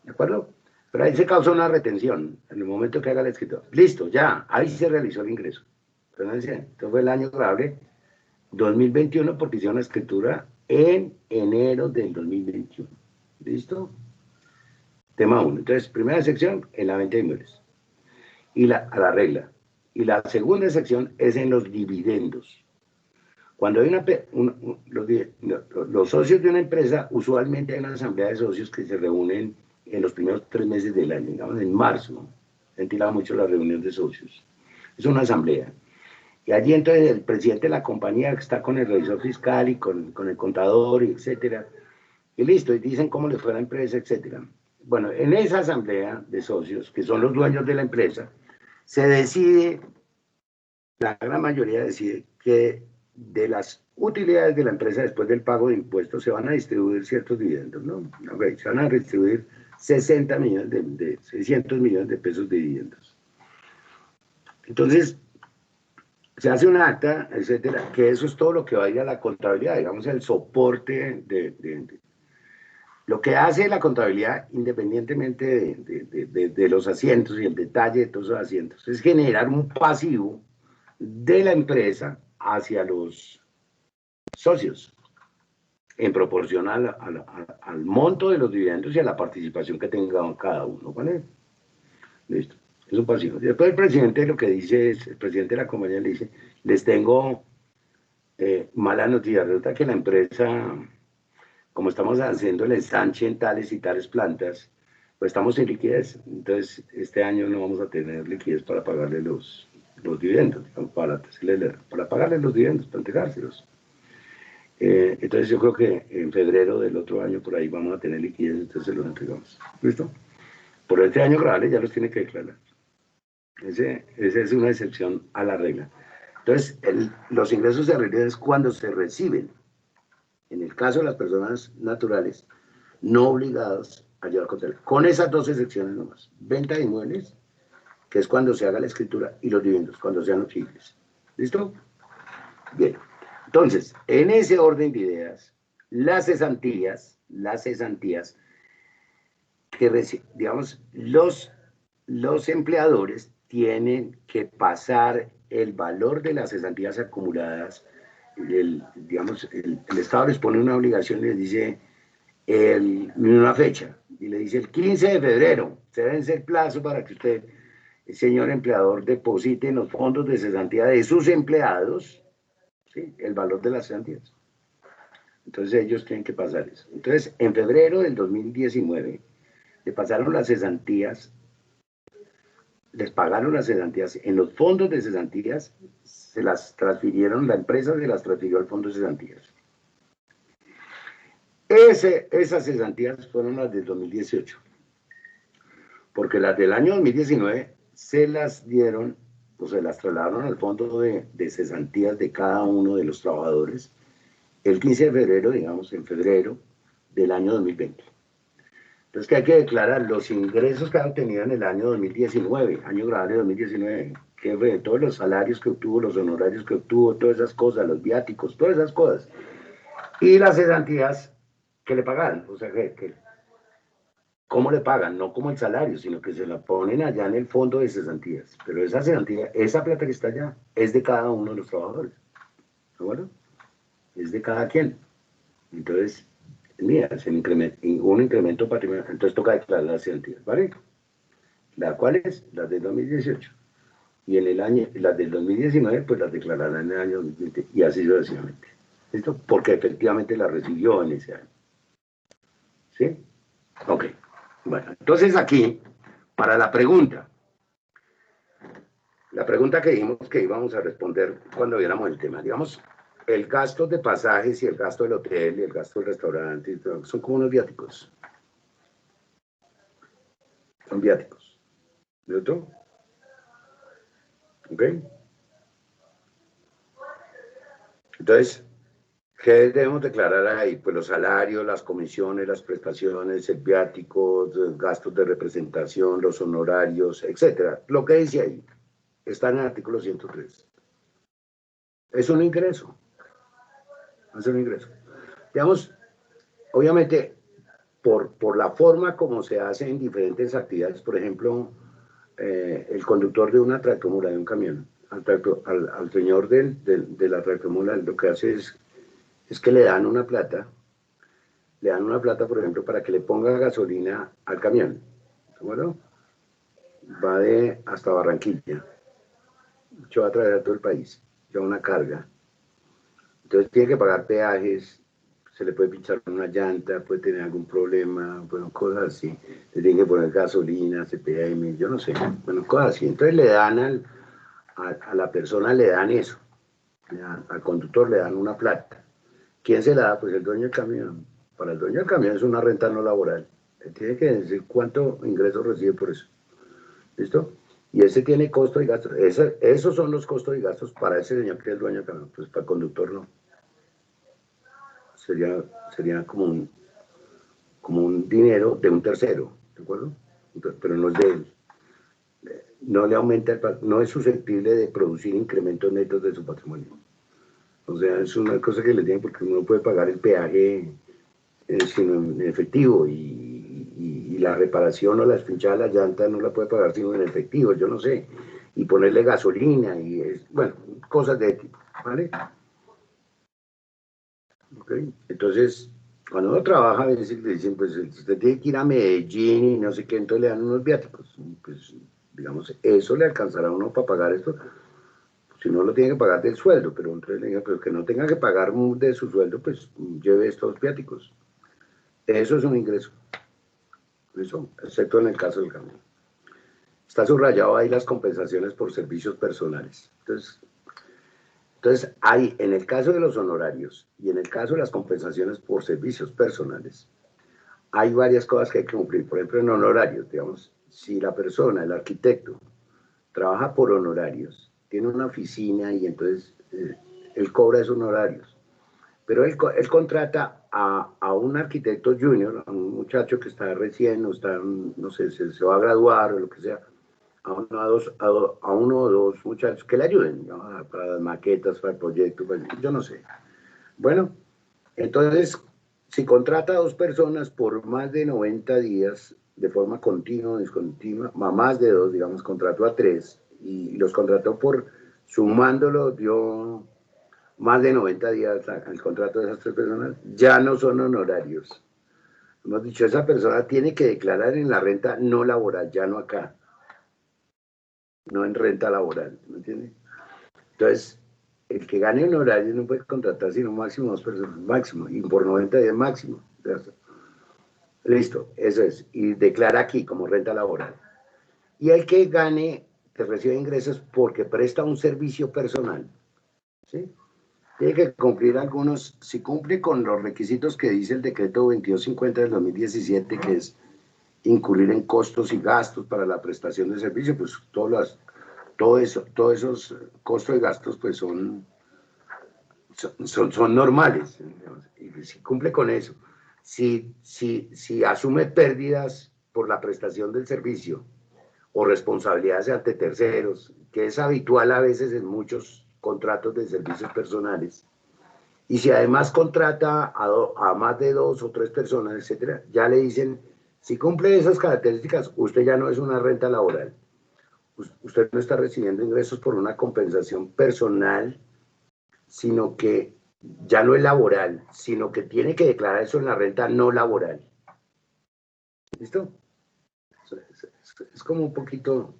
¿de acuerdo? Pero ahí se causó una retención en el momento que haga la escritura. Listo, ya, ahí se realizó el ingreso. Entonces fue el año grabable 2021 porque hicieron la escritura en enero del 2021. ¿Listo? Tema 1. Entonces, primera sección en la venta de inmuebles. A la regla. Y la segunda sección es en los dividendos. Cuando hay los socios de una empresa, usualmente hay una asamblea de socios que se reúnen en los primeros 3 meses del año, digamos en marzo. Se ventilaba mucho la reunión de socios. Es una asamblea. Y allí entonces el presidente de la compañía está con el revisor fiscal y con el contador, etcétera. Y listo, y dicen cómo les fue a la empresa, etcétera. Bueno, en esa asamblea de socios, que son los dueños de la empresa, se decide, la gran mayoría decide que de las utilidades de la empresa después del pago de impuestos se van a distribuir ciertos dividendos, ¿no? Okay, se van a distribuir 60 millones 600 millones de pesos de dividendos. Entonces, se hace un acta, etcétera, que eso es todo lo que va a ir a la contabilidad, digamos, el soporte lo que hace la contabilidad, independientemente de los asientos y el detalle de todos los asientos, es generar un pasivo de la empresa hacia los socios, en proporción al monto de los dividendos y a la participación que tenga cada uno, ¿vale? Listo, es un pasivo. Después el presidente lo que dice es, el presidente de la compañía le dice, les tengo malas noticias, resulta que la empresa, como estamos haciendo el ensanche en tales y tales plantas, pues estamos sin liquidez. Entonces, este año no vamos a tener liquidez para pagarle los dividendos, digamos, para pagarle los dividendos, para entregárselos. Entonces, yo creo que en febrero del otro año, por ahí vamos a tener liquidez, entonces se los entregamos. ¿Listo? Por este año grabable ya los tiene que declarar. Esa es una excepción a la regla. Entonces, los ingresos se realizan es cuando se reciben. En el caso de las personas naturales, no obligados a llevar contabilidad. Con esas 2 excepciones nomás. Venta de inmuebles, que es cuando se haga la escritura, y los dividendos, cuando sean opciones. ¿Listo? Bien. Entonces, en ese orden de ideas, las cesantías, que digamos, los empleadores tienen que pasar el valor de las cesantías acumuladas. Digamos, el Estado les pone una obligación y les dice una fecha, y le dice el 15 de febrero, se vence el plazo para que usted, señor empleador, deposite en los fondos de cesantía de sus empleados, ¿sí?, el valor de las cesantías. Entonces ellos tienen que pasar eso. Entonces, en febrero del 2019, le pasaron las cesantías, les pagaron las cesantías, en los fondos de cesantías se las transfirieron, la empresa se las transfirió al fondo de cesantías. Esas cesantías fueron las del 2018, porque las del año 2019 se las dieron, o se las trasladaron al fondo de cesantías de cada uno de los trabajadores el 15 de febrero, digamos, en febrero del año 2020. Entonces, que hay que declarar los ingresos que han obtenido en el año 2019, año grabable 2019, que fue todos los salarios que obtuvo, los honorarios que obtuvo, todas esas cosas, los viáticos, todas esas cosas. Y las cesantías que le pagaron, o sea, ¿Cómo le pagan? No como el salario, sino que se la ponen allá en el fondo de cesantías. Pero esa cesantía, esa plata que está allá, es de cada uno de los trabajadores. ¿De acuerdo? Es de cada quien. Entonces, mira, un incremento patrimonial. Entonces toca declarar las cesantías, ¿vale? ¿La cuál es? Las del 2018. Y en el año, las del 2019, pues las declararán en el año 2020. Y así sucesivamente. ¿Listo? Porque efectivamente la recibió en ese año. ¿Sí? Ok. Bueno, entonces aquí, para la pregunta que dijimos que íbamos a responder cuando viéramos el tema, digamos, el gasto de pasajes y el gasto del hotel y el gasto del restaurante, son como unos viáticos. Son viáticos. ¿Cierto? ¿Ok? Entonces, ¿qué debemos declarar ahí? Pues los salarios, las comisiones, las prestaciones, el viático, los gastos de representación, los honorarios, etcétera. Lo que dice ahí está en el artículo 103. Es un ingreso. Es un ingreso. Digamos, obviamente, por la forma como se hace en diferentes actividades, por ejemplo, el conductor de una tractomula, de un camión, al señor de la tractomula, lo que hace es que le dan una plata, por ejemplo, para que le ponga gasolina al camión. Bueno, va hasta Barranquilla, se va a traer a todo el país, lleva una carga. Entonces tiene que pagar peajes, se le puede pinchar una llanta, puede tener algún problema, bueno, cosas así. Le tienen que poner gasolina, CPM, yo no sé, bueno, cosas así. Entonces le dan a la persona le dan eso, al conductor le dan una plata. ¿Quién se la da? Pues el dueño del camión. Para el dueño del camión es una renta no laboral. Él tiene que decir cuánto ingreso recibe por eso. ¿Listo? Y ese tiene costo y gastos. Esos son los costos y gastos para ese señor que es el dueño del camión. Pues para el conductor no. Sería como un dinero de un tercero, ¿de acuerdo? Pero no es de él. No le aumenta, no es susceptible de producir incrementos netos de su patrimonio. O sea, es una cosa que le tiene porque uno no puede pagar el peaje sino en efectivo y la reparación o la espinchada de la llanta no la puede pagar sino en efectivo, yo no sé. Y ponerle gasolina bueno, cosas de tipo, ¿vale? Okay. Entonces, cuando uno trabaja, a veces le dicen, pues usted tiene que ir a Medellín y no sé qué, entonces le dan unos viáticos. Pues, digamos, eso le alcanzará a uno para pagar esto. Si no lo tiene que pagar del sueldo, pero entonces le digan, pero que no tenga que pagar de su sueldo, pues lleve estos viáticos. Eso es un ingreso. Eso, excepto en el caso del camión. Está subrayado ahí las compensaciones por servicios personales. Entonces, hay, en el caso de los honorarios y en el caso de las compensaciones por servicios personales, hay varias cosas que hay que cumplir. Por ejemplo, en honorarios, digamos, si la persona, el arquitecto, trabaja por honorarios, tiene una oficina y entonces él cobra esos honorarios, pero él contrata a un arquitecto junior, a un muchacho que está recién, o está, no sé, se va a graduar o lo que sea, a uno o dos muchachos que le ayuden, ¿no? Para las maquetas, para el proyecto, yo no sé. Bueno, entonces, si contrata a dos personas por más de 90 días, de forma continua o discontinua, más de dos, digamos, contrató a tres, y los contrató sumándolo, dio más de 90 días al contrato de esas tres personas, ya no son honorarios. Hemos dicho, esa persona tiene que declarar en la renta no laboral, ya no acá, no en renta laboral, ¿me entiendes? Entonces, el que gane honorarios no puede contratar sino máximo dos personas, máximo, y por 90 días máximo. Listo, eso es, y declara aquí como renta laboral. Y el que gane, que recibe ingresos porque presta un servicio personal, ¿sí? Tiene que cumplir algunos, si cumple con los requisitos que dice el decreto 2250 del 2017, que es incurrir en costos y gastos para la prestación de servicio, pues todos esos costos y gastos pues son normales. Y si cumple con eso, si asume pérdidas por la prestación del servicio o responsabilidades ante terceros, que es habitual a veces en muchos contratos de servicios personales, y si además contrata a más de dos o tres personas, etcétera, ya le dicen Si cumple esas características, usted ya no es una renta laboral. Usted no está recibiendo ingresos por una compensación personal, sino que ya no es laboral, sino que tiene que declarar eso en la renta no laboral. ¿Listo? Es como un poquito...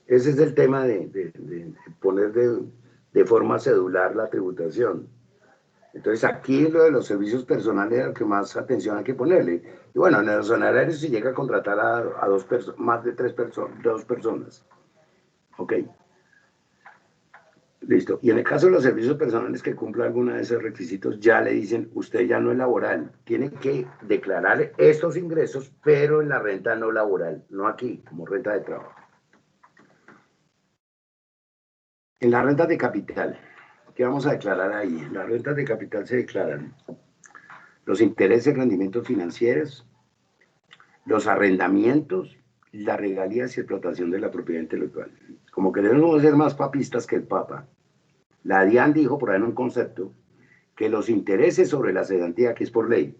Ese es el tema de poner de forma cedular la tributación. Entonces aquí lo de los servicios personales es lo que más atención hay que ponerle. Y bueno, en los honorarios se llega a contratar a más de dos personas. Ok. Listo. Y en el caso de los servicios personales que cumpla alguno de esos requisitos, ya le dicen, usted ya no es laboral. Tiene que declarar estos ingresos, pero en la renta no laboral, no aquí, como renta de trabajo. En las rentas de capital, ¿qué vamos a declarar ahí? En las rentas de capital se declaran los intereses y rendimientos financieros, los arrendamientos, las regalías y explotación de la propiedad intelectual. Como queremos ser más papistas que el Papa, la DIAN dijo por ahí en un concepto que los intereses sobre la cedantía, que es por ley,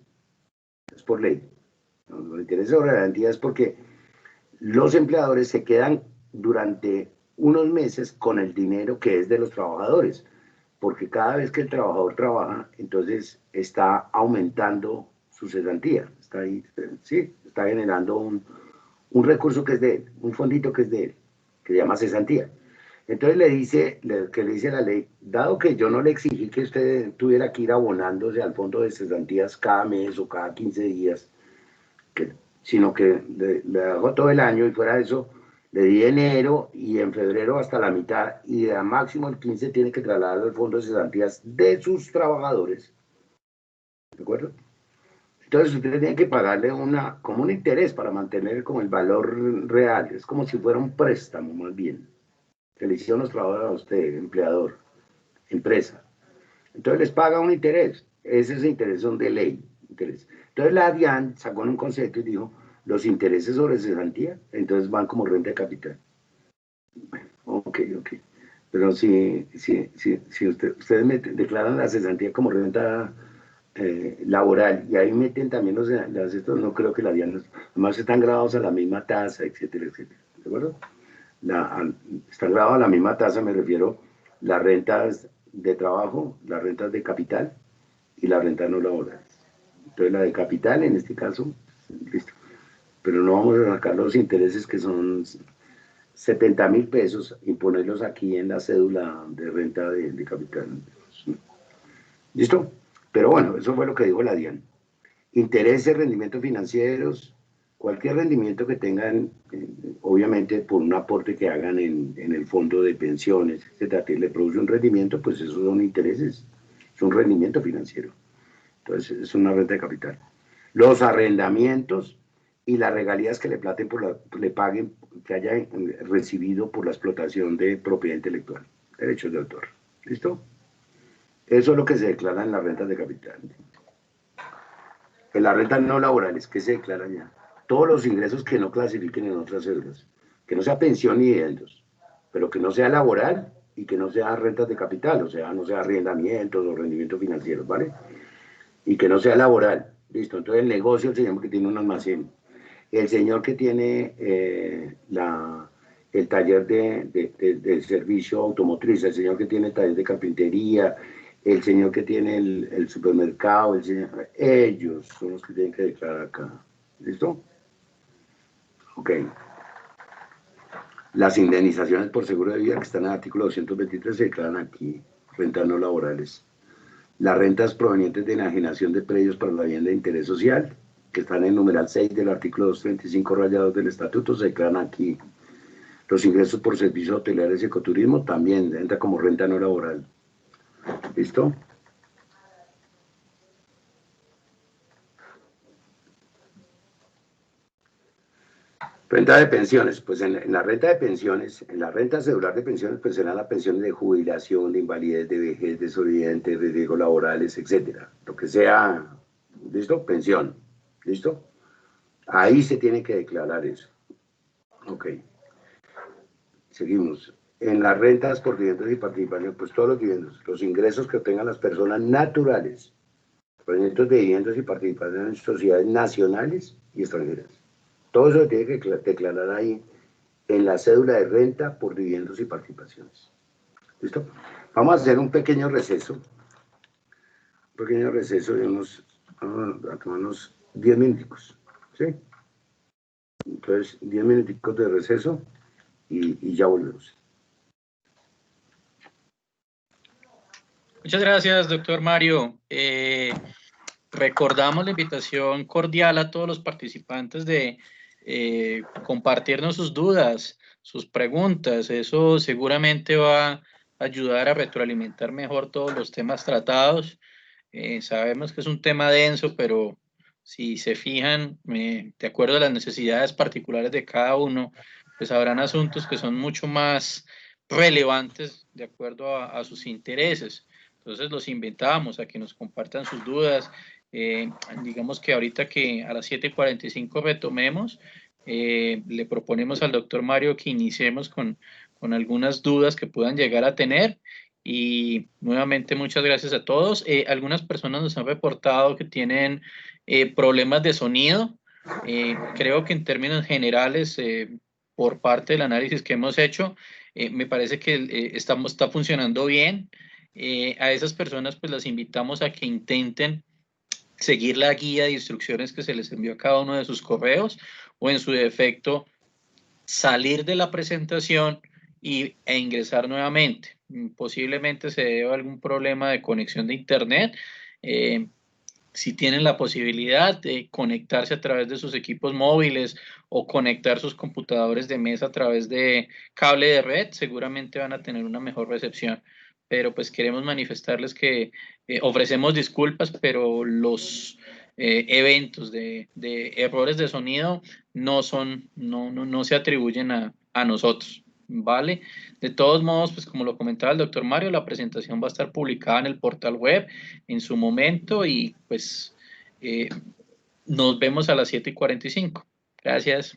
los intereses sobre la cedantía es porque los empleadores se quedan durante unos meses con el dinero que es de los trabajadores, porque cada vez que el trabajador trabaja, entonces está aumentando su cesantía, está ahí, sí, está generando un recurso que es de él, un fondito que es de él, que se llama cesantía. Entonces le dice la ley, dado que yo no le exigí que usted tuviera que ir abonándose al fondo de cesantías cada mes o cada 15 días, sino que le dejó todo el año y fuera de eso, le di enero y en febrero hasta la mitad y de a máximo el 15 tiene que trasladar al fondo de cesantías de sus trabajadores. ¿De acuerdo? Entonces usted tiene que pagarle como un interés para mantener como el valor real. Es como si fuera un préstamo más bien. Que le hicieron los trabajadores a usted, empleador, empresa. Entonces les paga un interés. Esos intereses son de ley. Interés. Entonces la DIAN sacó un concepto y dijo, los intereses sobre cesantía, entonces van como renta de capital. Bueno, ok. Pero si ustedes declaran la cesantía como renta laboral y ahí meten también estos, no creo que la DIAN, además están grabados a la misma tasa, etcétera. ¿De acuerdo? Están grabados a la misma tasa, me refiero las rentas de trabajo, las rentas de capital y las rentas no laborales. Entonces la de capital en este caso, listo. Pero no vamos a sacar los intereses que son 70.000 pesos y ponerlos aquí en la cédula de renta de capital. ¿Listo? Pero bueno, eso fue lo que dijo la DIAN. Intereses, rendimientos financieros, cualquier rendimiento que tengan, obviamente por un aporte que hagan en el fondo de pensiones, etcétera, que le produce un rendimiento, pues esos son intereses, es un rendimiento financiero. Entonces es una renta de capital. Los arrendamientos y las regalías que le paguen, que hayan recibido por la explotación de propiedad intelectual, derechos de autor. ¿Listo? Eso es lo que se declara en las rentas de capital. En las rentas no laborales, ¿qué se declara ya? Todos los ingresos que no clasifiquen en otras cédulas, que no sea pensión ni dividendos, pero que no sea laboral y que no sea rentas de capital, o sea, no sea arrendamientos o rendimientos financieros, ¿vale? Y que no sea laboral, listo. Entonces el negocio, el señor que tiene un almacén, el señor que tiene el taller de servicio automotriz, el señor que tiene el taller de carpintería, el señor que tiene el supermercado, ellos son los que tienen que declarar acá. ¿Listo? Ok. Las indemnizaciones por seguro de vida que están en el artículo 223 se declaran aquí, rentas no laborales. Las rentas provenientes de enajenación de predios para la vivienda de interés social, que están en el numeral 6 del artículo 235 del estatuto, se declaran aquí. Los ingresos por servicios hoteleros y ecoturismo también entra como renta no laboral. ¿Listo? Renta de pensiones, pues en la renta de pensiones, en la renta cedular de pensiones, pues serán las pensiones de jubilación, de invalidez, de vejez, de sobrevivientes, de riesgos laborales, etcétera. Lo que sea, ¿listo? Pensión, ¿listo? Ahí se tiene que declarar eso. Ok. Seguimos. En las rentas por dividendos y participación, pues todos los dividendos, los ingresos que obtengan las personas naturales, Rendimientos de dividendos y participación en sociedades nacionales y extranjeras. Todo eso se tiene que declarar ahí en la cédula de renta por dividendos y participaciones. ¿Listo? Vamos a hacer un pequeño receso. De unos, vamos a tomar unos 10 minuticos. ¿Sí? Entonces, 10 minuticos de receso y ya volvemos. Muchas gracias, doctor Mario. Recordamos la invitación cordial a todos los participantes de compartirnos sus dudas, sus preguntas. Eso seguramente va a ayudar a retroalimentar mejor todos los temas tratados. Sabemos que es un tema denso, pero si se fijan, de acuerdo a las necesidades particulares de cada uno, pues habrán asuntos que son mucho más relevantes de acuerdo a sus intereses. Entonces los invitamos a que nos compartan sus dudas. Digamos que ahorita que a las 7:45 retomemos, le proponemos al doctor Mario que iniciemos con algunas dudas que puedan llegar a tener. Y nuevamente muchas gracias a todos. Algunas personas nos han reportado que tienen problemas de sonido. Creo que en términos generales, por parte del análisis que hemos hecho, me parece que está funcionando bien. A esas personas pues las invitamos a que intenten seguir la guía de instrucciones que se les envió a cada uno de sus correos, o en su defecto salir de la presentación e ingresar nuevamente. Posiblemente se deba a algún problema de conexión de internet. Si tienen la posibilidad de conectarse a través de sus equipos móviles o conectar sus computadores de mesa a través de cable de red, seguramente van a tener una mejor recepción. Pero pues queremos manifestarles que ofrecemos disculpas, pero los eventos de errores de sonido no se atribuyen a nosotros, ¿vale? De todos modos, pues como lo comentaba el doctor Mario, la presentación va a estar publicada en el portal web en su momento y pues nos vemos a las 7:45. Gracias.